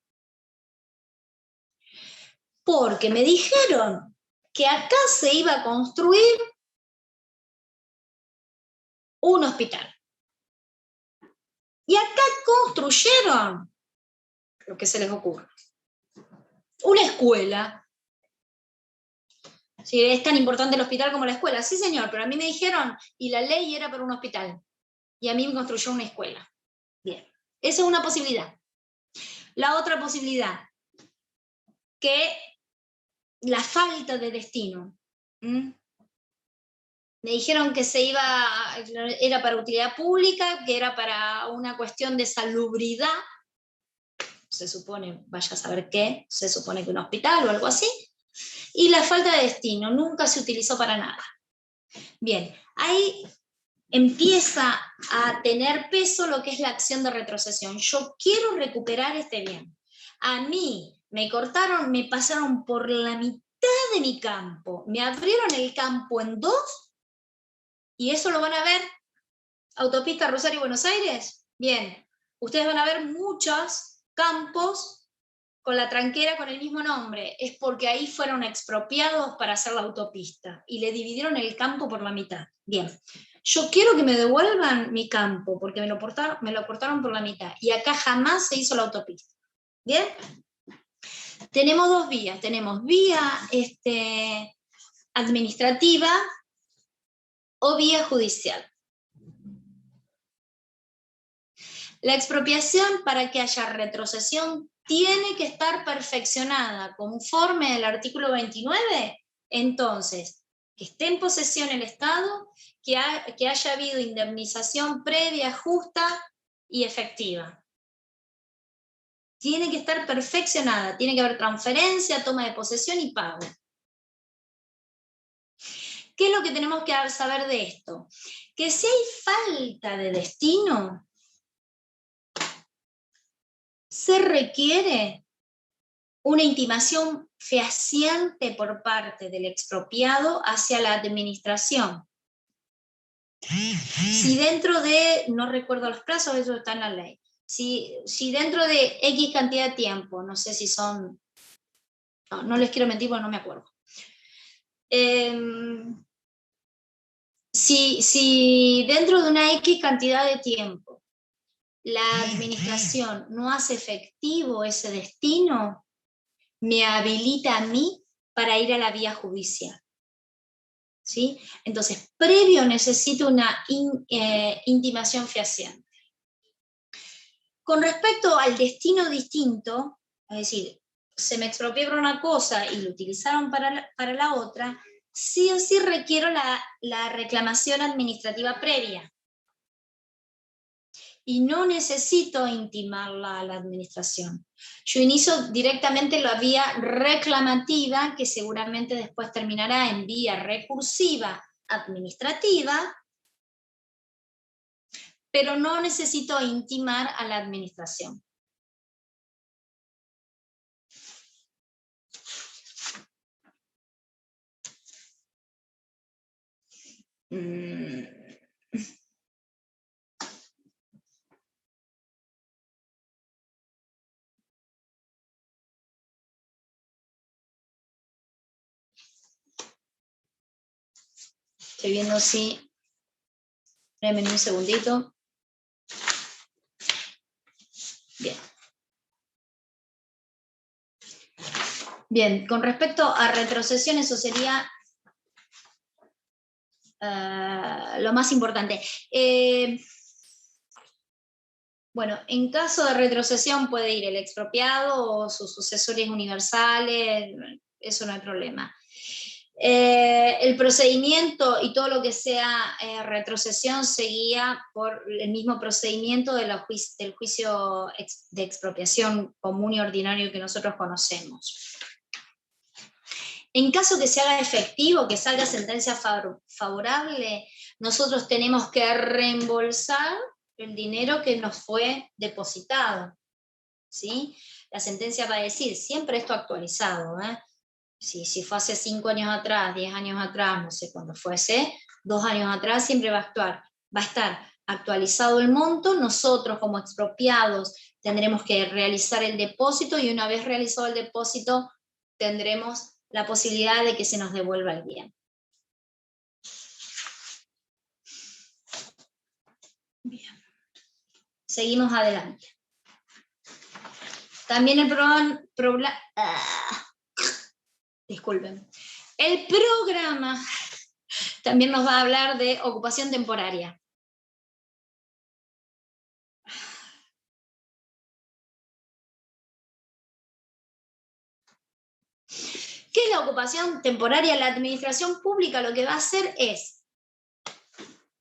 Porque me dijeron que acá se iba a construir un hospital. Y acá construyeron lo que se les ocurra. Una escuela. Sí, es tan importante el hospital como la escuela. Sí, señor, pero a mí me dijeron, y la ley era para un hospital. Y a mí me construyó una escuela. Bien, esa es una posibilidad. La otra posibilidad, que la falta de destino. Me dijeron que era para utilidad pública, que era para una cuestión de salubridad. Se supone, vaya a saber qué, se supone que un hospital o algo así. Y la falta de destino, nunca se utilizó para nada. Bien, ahí empieza a tener peso lo que es la acción de retrocesión. Yo quiero recuperar este bien. A mí me cortaron, me pasaron por la mitad de mi campo, me abrieron el campo en 2, y eso lo van a ver, autopista Rosario-Buenos Aires. Bien, ustedes van a ver muchos campos con la tranquera con el mismo nombre. Es porque ahí fueron expropiados para hacer la autopista y le dividieron el campo por la mitad. Bien, yo quiero que me devuelvan mi campo porque me lo cortaron por la mitad y acá jamás se hizo la autopista. Bien, tenemos 2 vías. Tenemos vía administrativa o vía judicial. La expropiación, para que haya retrocesión, tiene que estar perfeccionada conforme al artículo 29. Entonces, que esté en posesión el Estado, que haya habido indemnización previa, justa y efectiva. Tiene que estar perfeccionada, tiene que haber transferencia, toma de posesión y pago. ¿Qué es lo que tenemos que saber de esto? Que si hay falta de destino, se requiere una intimación fehaciente por parte del expropiado hacia la administración. Si dentro de, no recuerdo los plazos, eso está en la ley, si dentro de X cantidad de tiempo, no sé si son, no les quiero mentir porque no me acuerdo, si dentro de una X cantidad de tiempo la administración no hace efectivo ese destino, me habilita a mí para ir a la vía judicial. ¿Sí? Entonces, previo necesito una intimación fehaciente. Con respecto al destino distinto, es decir, se me expropió por una cosa y lo utilizaron para la otra, sí o sí requiero la reclamación administrativa previa. Y no necesito intimarla a la administración. Yo inicio directamente la vía reclamativa, que seguramente después terminará en vía recursiva administrativa, pero no necesito intimar a la administración. Estoy viendo si... Espérenme un segundito. Bien. Bien, con respecto a retrocesión, eso sería lo más importante. Bueno, en caso de retrocesión puede ir el expropiado o sus sucesores universales, eso no hay problema. El procedimiento y todo lo que sea retrocesión se guía por el mismo procedimiento del juicio de expropiación común y ordinario que nosotros conocemos. En caso que se haga efectivo, que salga sentencia favorable, nosotros tenemos que reembolsar el dinero que nos fue depositado, ¿sí? La sentencia va a decir, siempre esto actualizado, ¿eh? Si fue hace 5 años atrás, 10 años atrás, no sé cuándo fuese, 2 años atrás, siempre va a estar actualizado el monto, nosotros como expropiados tendremos que realizar el depósito y una vez realizado el depósito tendremos la posibilidad de que se nos devuelva el bien. Bien. Seguimos adelante. También disculpen. El programa también nos va a hablar de ocupación temporaria. ¿Qué es la ocupación temporaria? La administración pública lo que va a hacer es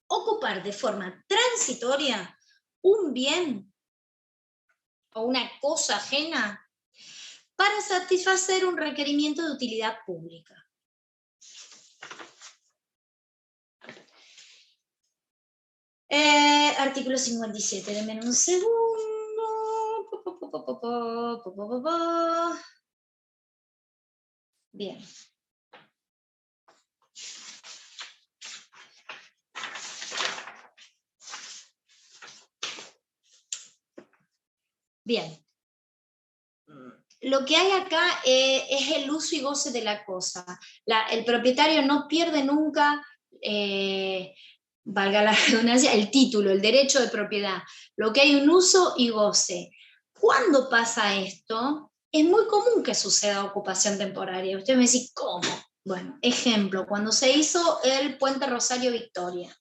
ocupar de forma transitoria un bien o una cosa ajena para satisfacer un requerimiento de utilidad pública. Artículo 57, denme un segundo. Bien. Bien. Lo que hay acá es el uso y goce de la cosa. El propietario no pierde nunca, valga la redundancia, el título, el derecho de propiedad. Lo que hay un uso y goce. ¿Cuándo pasa esto? Es muy común que suceda ocupación temporaria. Usted me dice, ¿cómo? Bueno, ejemplo, cuando se hizo el puente Rosario Victoria.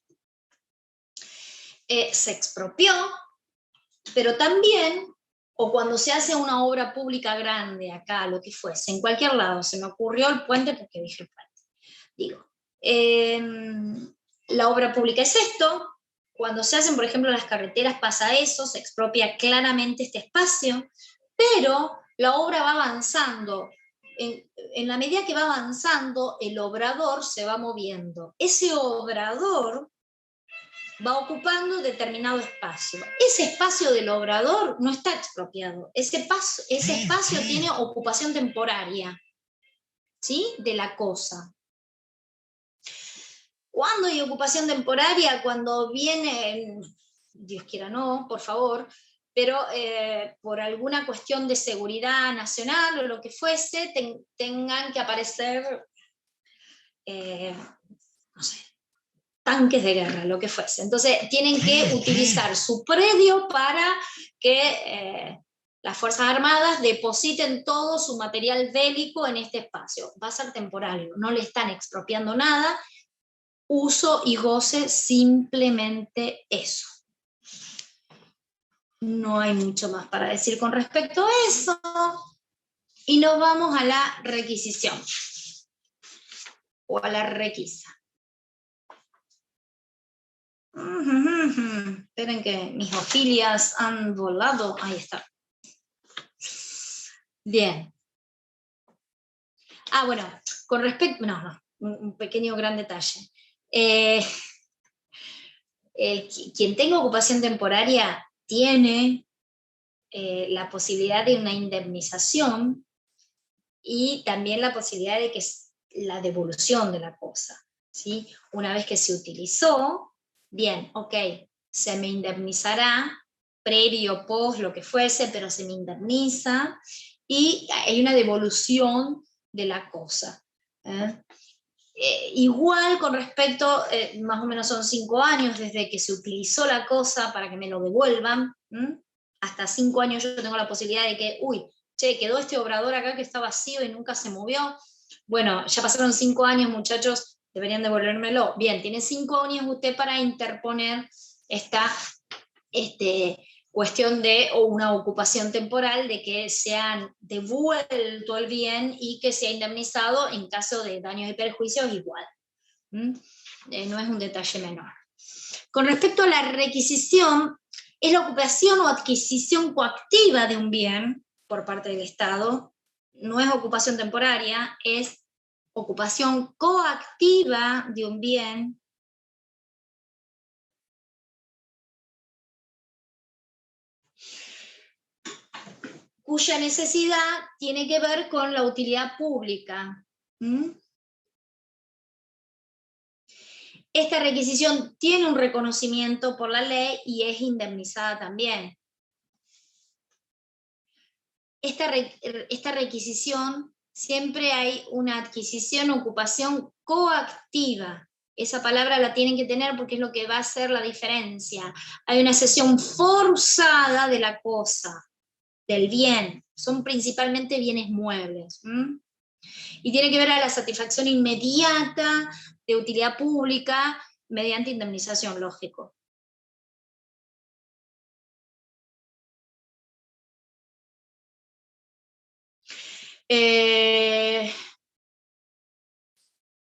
Se expropió, pero también, o cuando se hace una obra pública grande, acá, lo que fuese, en cualquier lado, se me ocurrió el puente porque dije el puente. Digo, la obra pública es esto, cuando se hacen, por ejemplo, las carreteras pasa eso, se expropia claramente este espacio, pero la obra va avanzando en la medida que va avanzando, el obrador se va moviendo. Ese obrador va ocupando determinado espacio. Ese espacio del obrador no está expropiado. Ese espacio tiene ocupación temporaria, ¿sí? De la cosa. ¿Cuándo hay ocupación temporaria? Cuando viene, Dios quiera no, por favor, pero por alguna cuestión de seguridad nacional o lo que fuese, tengan que aparecer, no sé, tanques de guerra, lo que fuese. Entonces tienen que utilizar su predio para que las Fuerzas Armadas depositen todo su material bélico en este espacio. Va a ser temporario, no le están expropiando nada, uso y goce simplemente eso. No hay mucho más para decir con respecto a eso. Y nos vamos a la requisición. O a la requisa. Esperen que mis hojillas han volado. Ahí está. Bien. Ah, bueno, con respecto... No, un pequeño gran detalle. Quien tenga ocupación temporaria tiene la posibilidad de una indemnización y también la posibilidad de que la devolución de la cosa, ¿sí? Una vez que se utilizó, bien, ok, se me indemnizará, previo, post, lo que fuese, pero se me indemniza y hay una devolución de la cosa. Igual con respecto, más o menos son 5 años desde que se utilizó la cosa para que me lo devuelvan, hasta 5 años yo tengo la posibilidad de que, che, quedó este obrador acá que está vacío y nunca se movió. Bueno, ya pasaron 5 años, muchachos, deberían devolvérmelo. Bien, tiene 5 años usted para interponer esta cuestión de o una ocupación temporal de que sean devuelto el bien y que sea indemnizado en caso de daños y perjuicios igual. No es un detalle menor. Con respecto a la requisición, es la ocupación o adquisición coactiva de un bien por parte del Estado, no es ocupación temporaria, es ocupación coactiva de un bien cuya necesidad tiene que ver con la utilidad pública. Esta requisición tiene un reconocimiento por la ley y es indemnizada también. Esta requisición, siempre hay una adquisición, ocupación coactiva. Esa palabra la tienen que tener porque es lo que va a hacer la diferencia. Hay una cesión forzada de la cosa, del bien. Son principalmente bienes muebles. Y tiene que ver a la satisfacción inmediata de utilidad pública mediante indemnización, lógico.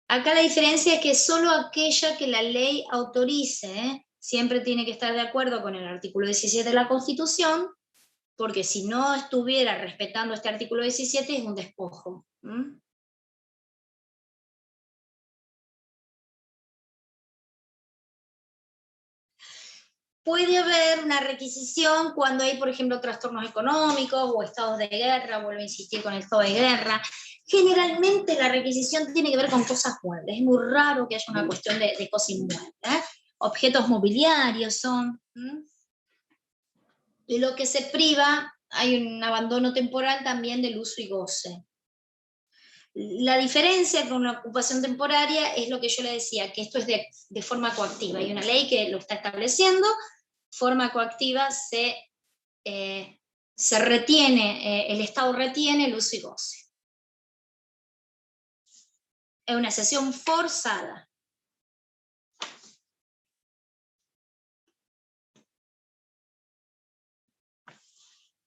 Acá la diferencia es que solo aquella que la ley autorice, siempre tiene que estar de acuerdo con el artículo 17 de la Constitución, porque si no estuviera respetando este artículo 17 es un despojo. Puede haber una requisición cuando hay, por ejemplo, trastornos económicos o estados de guerra, vuelvo a insistir con el estado de guerra. Generalmente la requisición tiene que ver con cosas muebles, es muy raro que haya una cuestión de cosas inmuebles. Objetos mobiliarios son. Y lo que se priva, hay un abandono temporal también del uso y goce. La diferencia con la ocupación temporaria es lo que yo le decía, que esto es de forma coactiva. Hay una ley que lo está estableciendo, forma coactiva se retiene, el Estado retiene el uso y goce. Es una cesión forzada.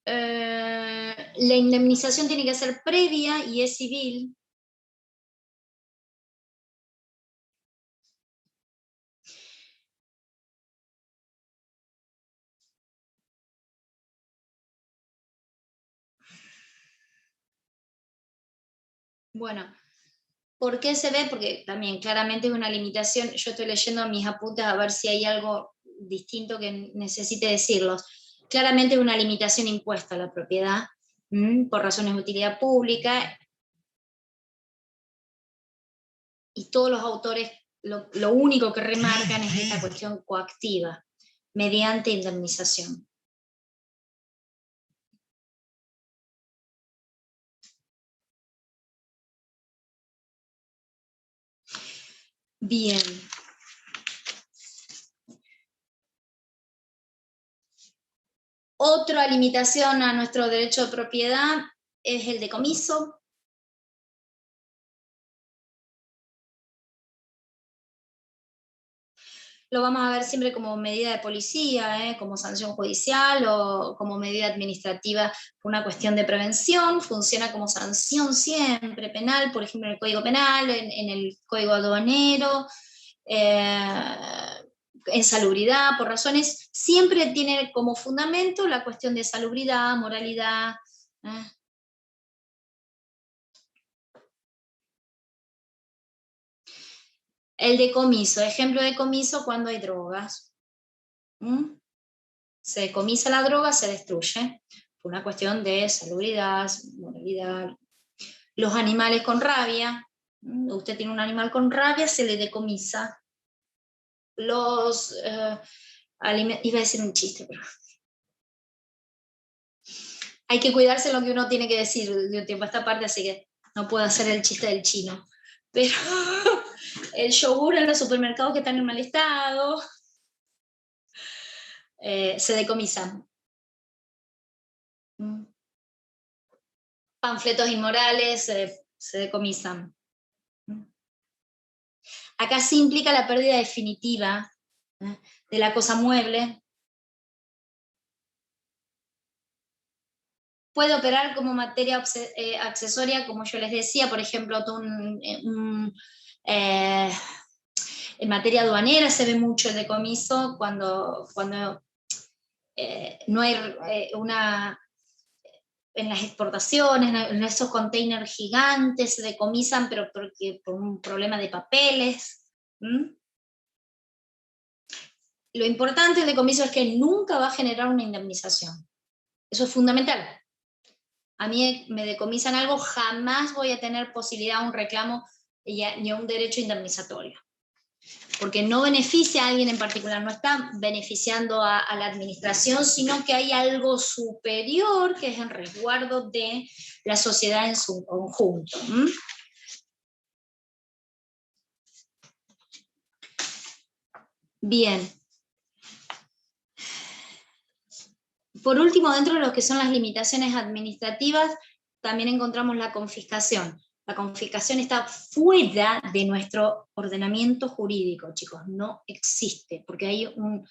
La indemnización tiene que ser previa y es civil. Bueno, ¿por qué se ve? Porque también claramente es una limitación. Yo estoy leyendo mis apuntes a ver si hay algo distinto que necesite decirlos. Claramente es una limitación impuesta a la propiedad por razones de utilidad pública, y todos los autores lo único que remarcan es esta cuestión coactiva, mediante indemnización. Bien. Otra limitación a nuestro derecho de propiedad es el decomiso. Lo vamos a ver siempre como medida de policía, como sanción judicial o como medida administrativa, una cuestión de prevención. Funciona como sanción siempre penal, por ejemplo en el Código Penal, en el Código Aduanero, en salubridad, por razones, siempre tiene como fundamento la cuestión de salubridad, moralidad. El decomiso, ejemplo de decomiso cuando hay drogas. Se decomisa la droga, se destruye, por una cuestión de salubridad, moralidad. Los animales con rabia, usted tiene un animal con rabia, se le decomisa. Los iba a decir un chiste, pero hay que cuidarse lo que uno tiene que decir de un tiempo a esta parte, así que no puedo hacer el chiste del chino. Pero el yogur en los supermercados que están en mal estado, se decomisan. Panfletos inmorales se decomisan. Acá sí implica la pérdida definitiva de la cosa mueble. Puede operar como materia accesoria, como yo les decía, por ejemplo, en materia aduanera se ve mucho el decomiso cuando no hay en las exportaciones, en esos containers gigantes se decomisan, pero por un problema de papeles. Lo importante del decomiso es que nunca va a generar una indemnización. Eso es fundamental. A mí me decomisan algo, jamás voy a tener posibilidad a un reclamo ni a un derecho indemnizatorio. Porque no beneficia a alguien en particular, no está beneficiando a la administración, sino que hay algo superior que es en resguardo de la sociedad en su conjunto. Bien. Por último, dentro de lo que son las limitaciones administrativas, también encontramos la confiscación. La confiscación está fuera de nuestro ordenamiento jurídico, chicos, no existe, porque hay un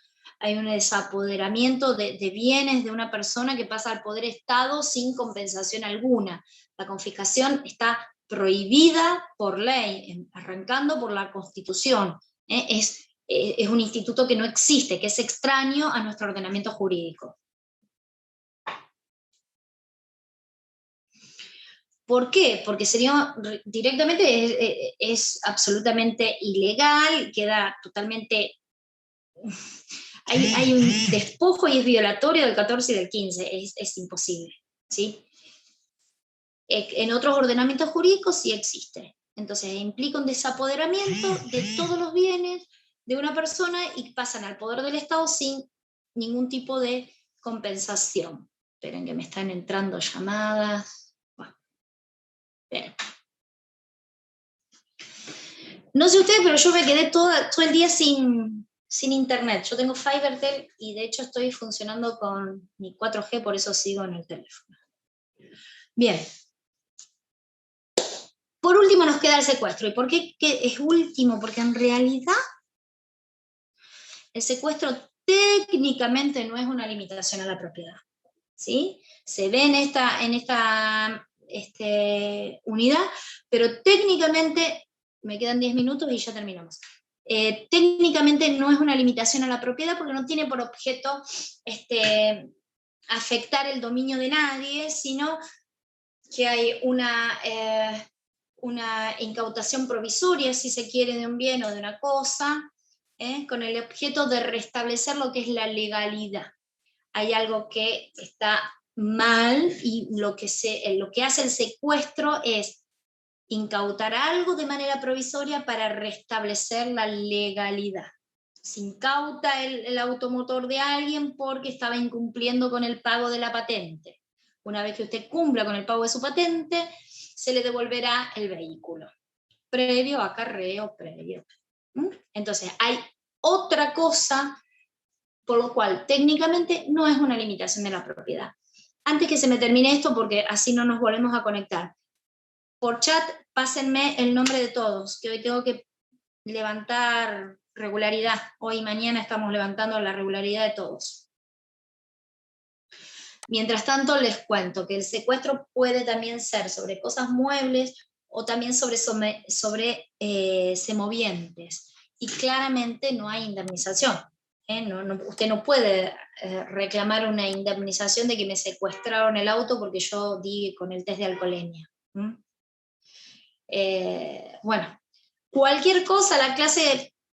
desapoderamiento de bienes de una persona que pasa al poder Estado sin compensación alguna. La confiscación está prohibida por ley, arrancando por la Constitución. Es un instituto que no existe, que es extraño a nuestro ordenamiento jurídico. ¿Por qué? Porque sería directamente, es absolutamente ilegal, queda totalmente... Hay un despojo y es violatorio del 14 y del 15, es imposible, ¿sí? En otros ordenamientos jurídicos sí existe. Entonces implica un desapoderamiento de todos los bienes de una persona y pasan al poder del Estado sin ningún tipo de compensación. Esperen que me están entrando llamadas. Bien. No sé ustedes, pero yo me quedé todo el día sin internet. Yo tengo FiberTel y de hecho estoy funcionando con mi 4G, por eso sigo en el teléfono. Bien. Por último nos queda el secuestro. ¿Y por qué es último? Porque en realidad el secuestro técnicamente no es una limitación a la propiedad. ¿Sí? Se ve en esta unidad, pero técnicamente, me quedan 10 minutos y ya terminamos. Técnicamente no es una limitación a la propiedad porque no tiene por objeto afectar el dominio de nadie, sino que hay una incautación provisoria, si se quiere, de un bien o de una cosa, con el objeto de restablecer lo que es la legalidad. Hay algo que está mal y lo que hace el secuestro es incautar algo de manera provisoria para restablecer la legalidad. Se incauta el automotor de alguien porque estaba incumpliendo con el pago de la patente. Una vez que usted cumpla con el pago de su patente, se le devolverá el vehículo, previo acarreo previo. Entonces, hay otra cosa, por lo cual técnicamente no es una limitación de la propiedad. Antes que se me termine esto, porque así no nos volvemos a conectar, por chat pásenme el nombre de todos, que hoy tengo que levantar regularidad. Hoy y mañana estamos levantando la regularidad de todos. Mientras tanto, les cuento que el secuestro puede también ser sobre cosas muebles o también sobre semovientes. Y claramente no hay indemnización. Usted no puede reclamar una indemnización de que me secuestraron el auto porque yo di con el test de alcoholemia. Bueno, cualquier cosa,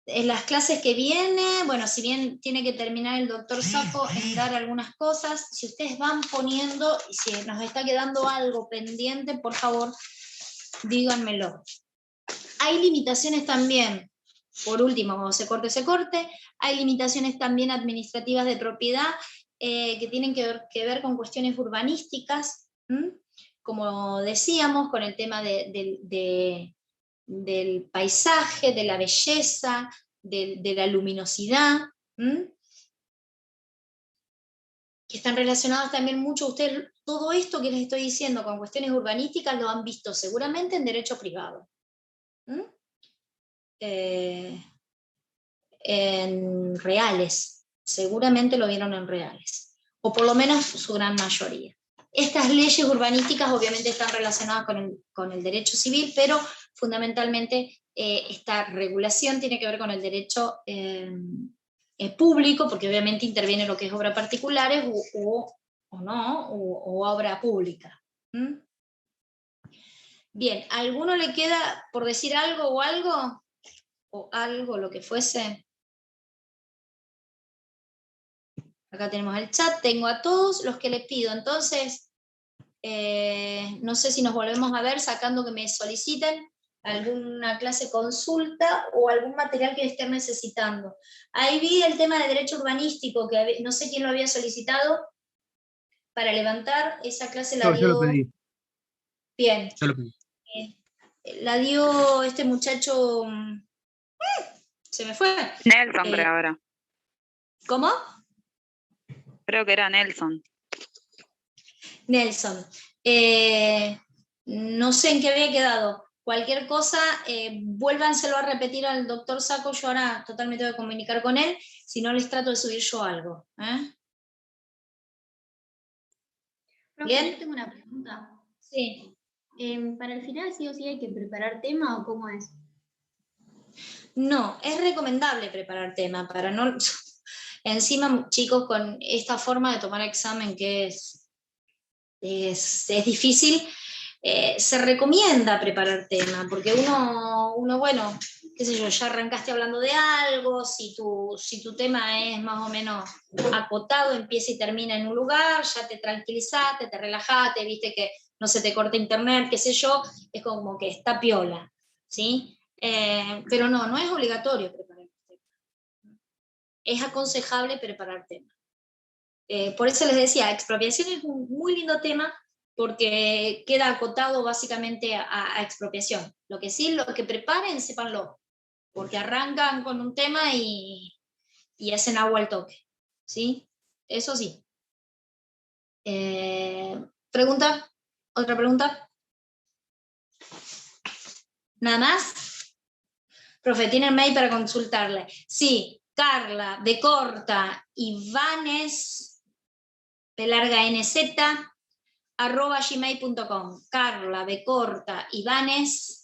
en las clases que viene, bueno, si bien tiene que terminar el doctor Sacco en dar algunas cosas, si ustedes van poniendo, y si nos está quedando algo pendiente, por favor, díganmelo. Hay limitaciones también, por último, cuando se corte, hay limitaciones también administrativas de propiedad que tienen que ver con cuestiones urbanísticas, como decíamos, con el tema del paisaje, de la belleza, de la luminosidad, que están relacionados también mucho, ustedes, todo esto que les estoy diciendo con cuestiones urbanísticas lo han visto seguramente en derecho privado. En reales, seguramente lo vieron en reales, o por lo menos su gran mayoría. Estas leyes urbanísticas obviamente están relacionadas con el derecho civil, pero fundamentalmente esta regulación tiene que ver con el derecho público, porque obviamente interviene lo que es obra particulares o obra pública. Bien, ¿a alguno le queda por decir algo o algo? O algo, lo que fuese. Acá tenemos el chat, tengo a todos los que les pido, entonces, no sé si nos volvemos a ver sacando que me soliciten alguna clase consulta o algún material que estén necesitando. Ahí vi el tema de derecho urbanístico, que no sé quién lo había solicitado, para levantar esa clase la dio... Yo lo pedí. Bien. Yo lo pedí. La dio este muchacho... se me fue. Nelson, creo ahora. ¿Cómo? Creo que era Nelson. Nelson. No sé en qué había quedado. Cualquier cosa, vuélvanselo a repetir al doctor Sacco. Yo ahora totalmente voy a comunicar con él. Si no, les trato de subir yo algo. Profe, yo tengo una pregunta. Sí. ¿Para el final sí o sí hay que preparar tema o cómo es? No, es recomendable preparar tema para no... Encima, chicos, con esta forma de tomar examen que es difícil, se recomienda preparar tema, porque uno, bueno, qué sé yo, ya arrancaste hablando de algo, si tu tema es más o menos acotado, empieza y termina en un lugar, ya te tranquilizaste, te relajaste, viste que no se te corta internet, qué sé yo, es como que está piola, ¿sí? Pero no es obligatorio preparar tema. Es aconsejable preparar tema. Por eso les decía, expropiación es un muy lindo tema, porque queda acotado básicamente a expropiación. Lo que sí, lo que preparen, sépanlo, porque arrancan con un tema y hacen agua al toque, ¿sí? Eso sí. ¿Pregunta? ¿Otra pregunta? ¿Nada más? Profe, ¿tienen mail para consultarle? Sí, Carla, de corta, Ivanes, de larga NZ, @gmail.com. Carla, de corta, Ivanes,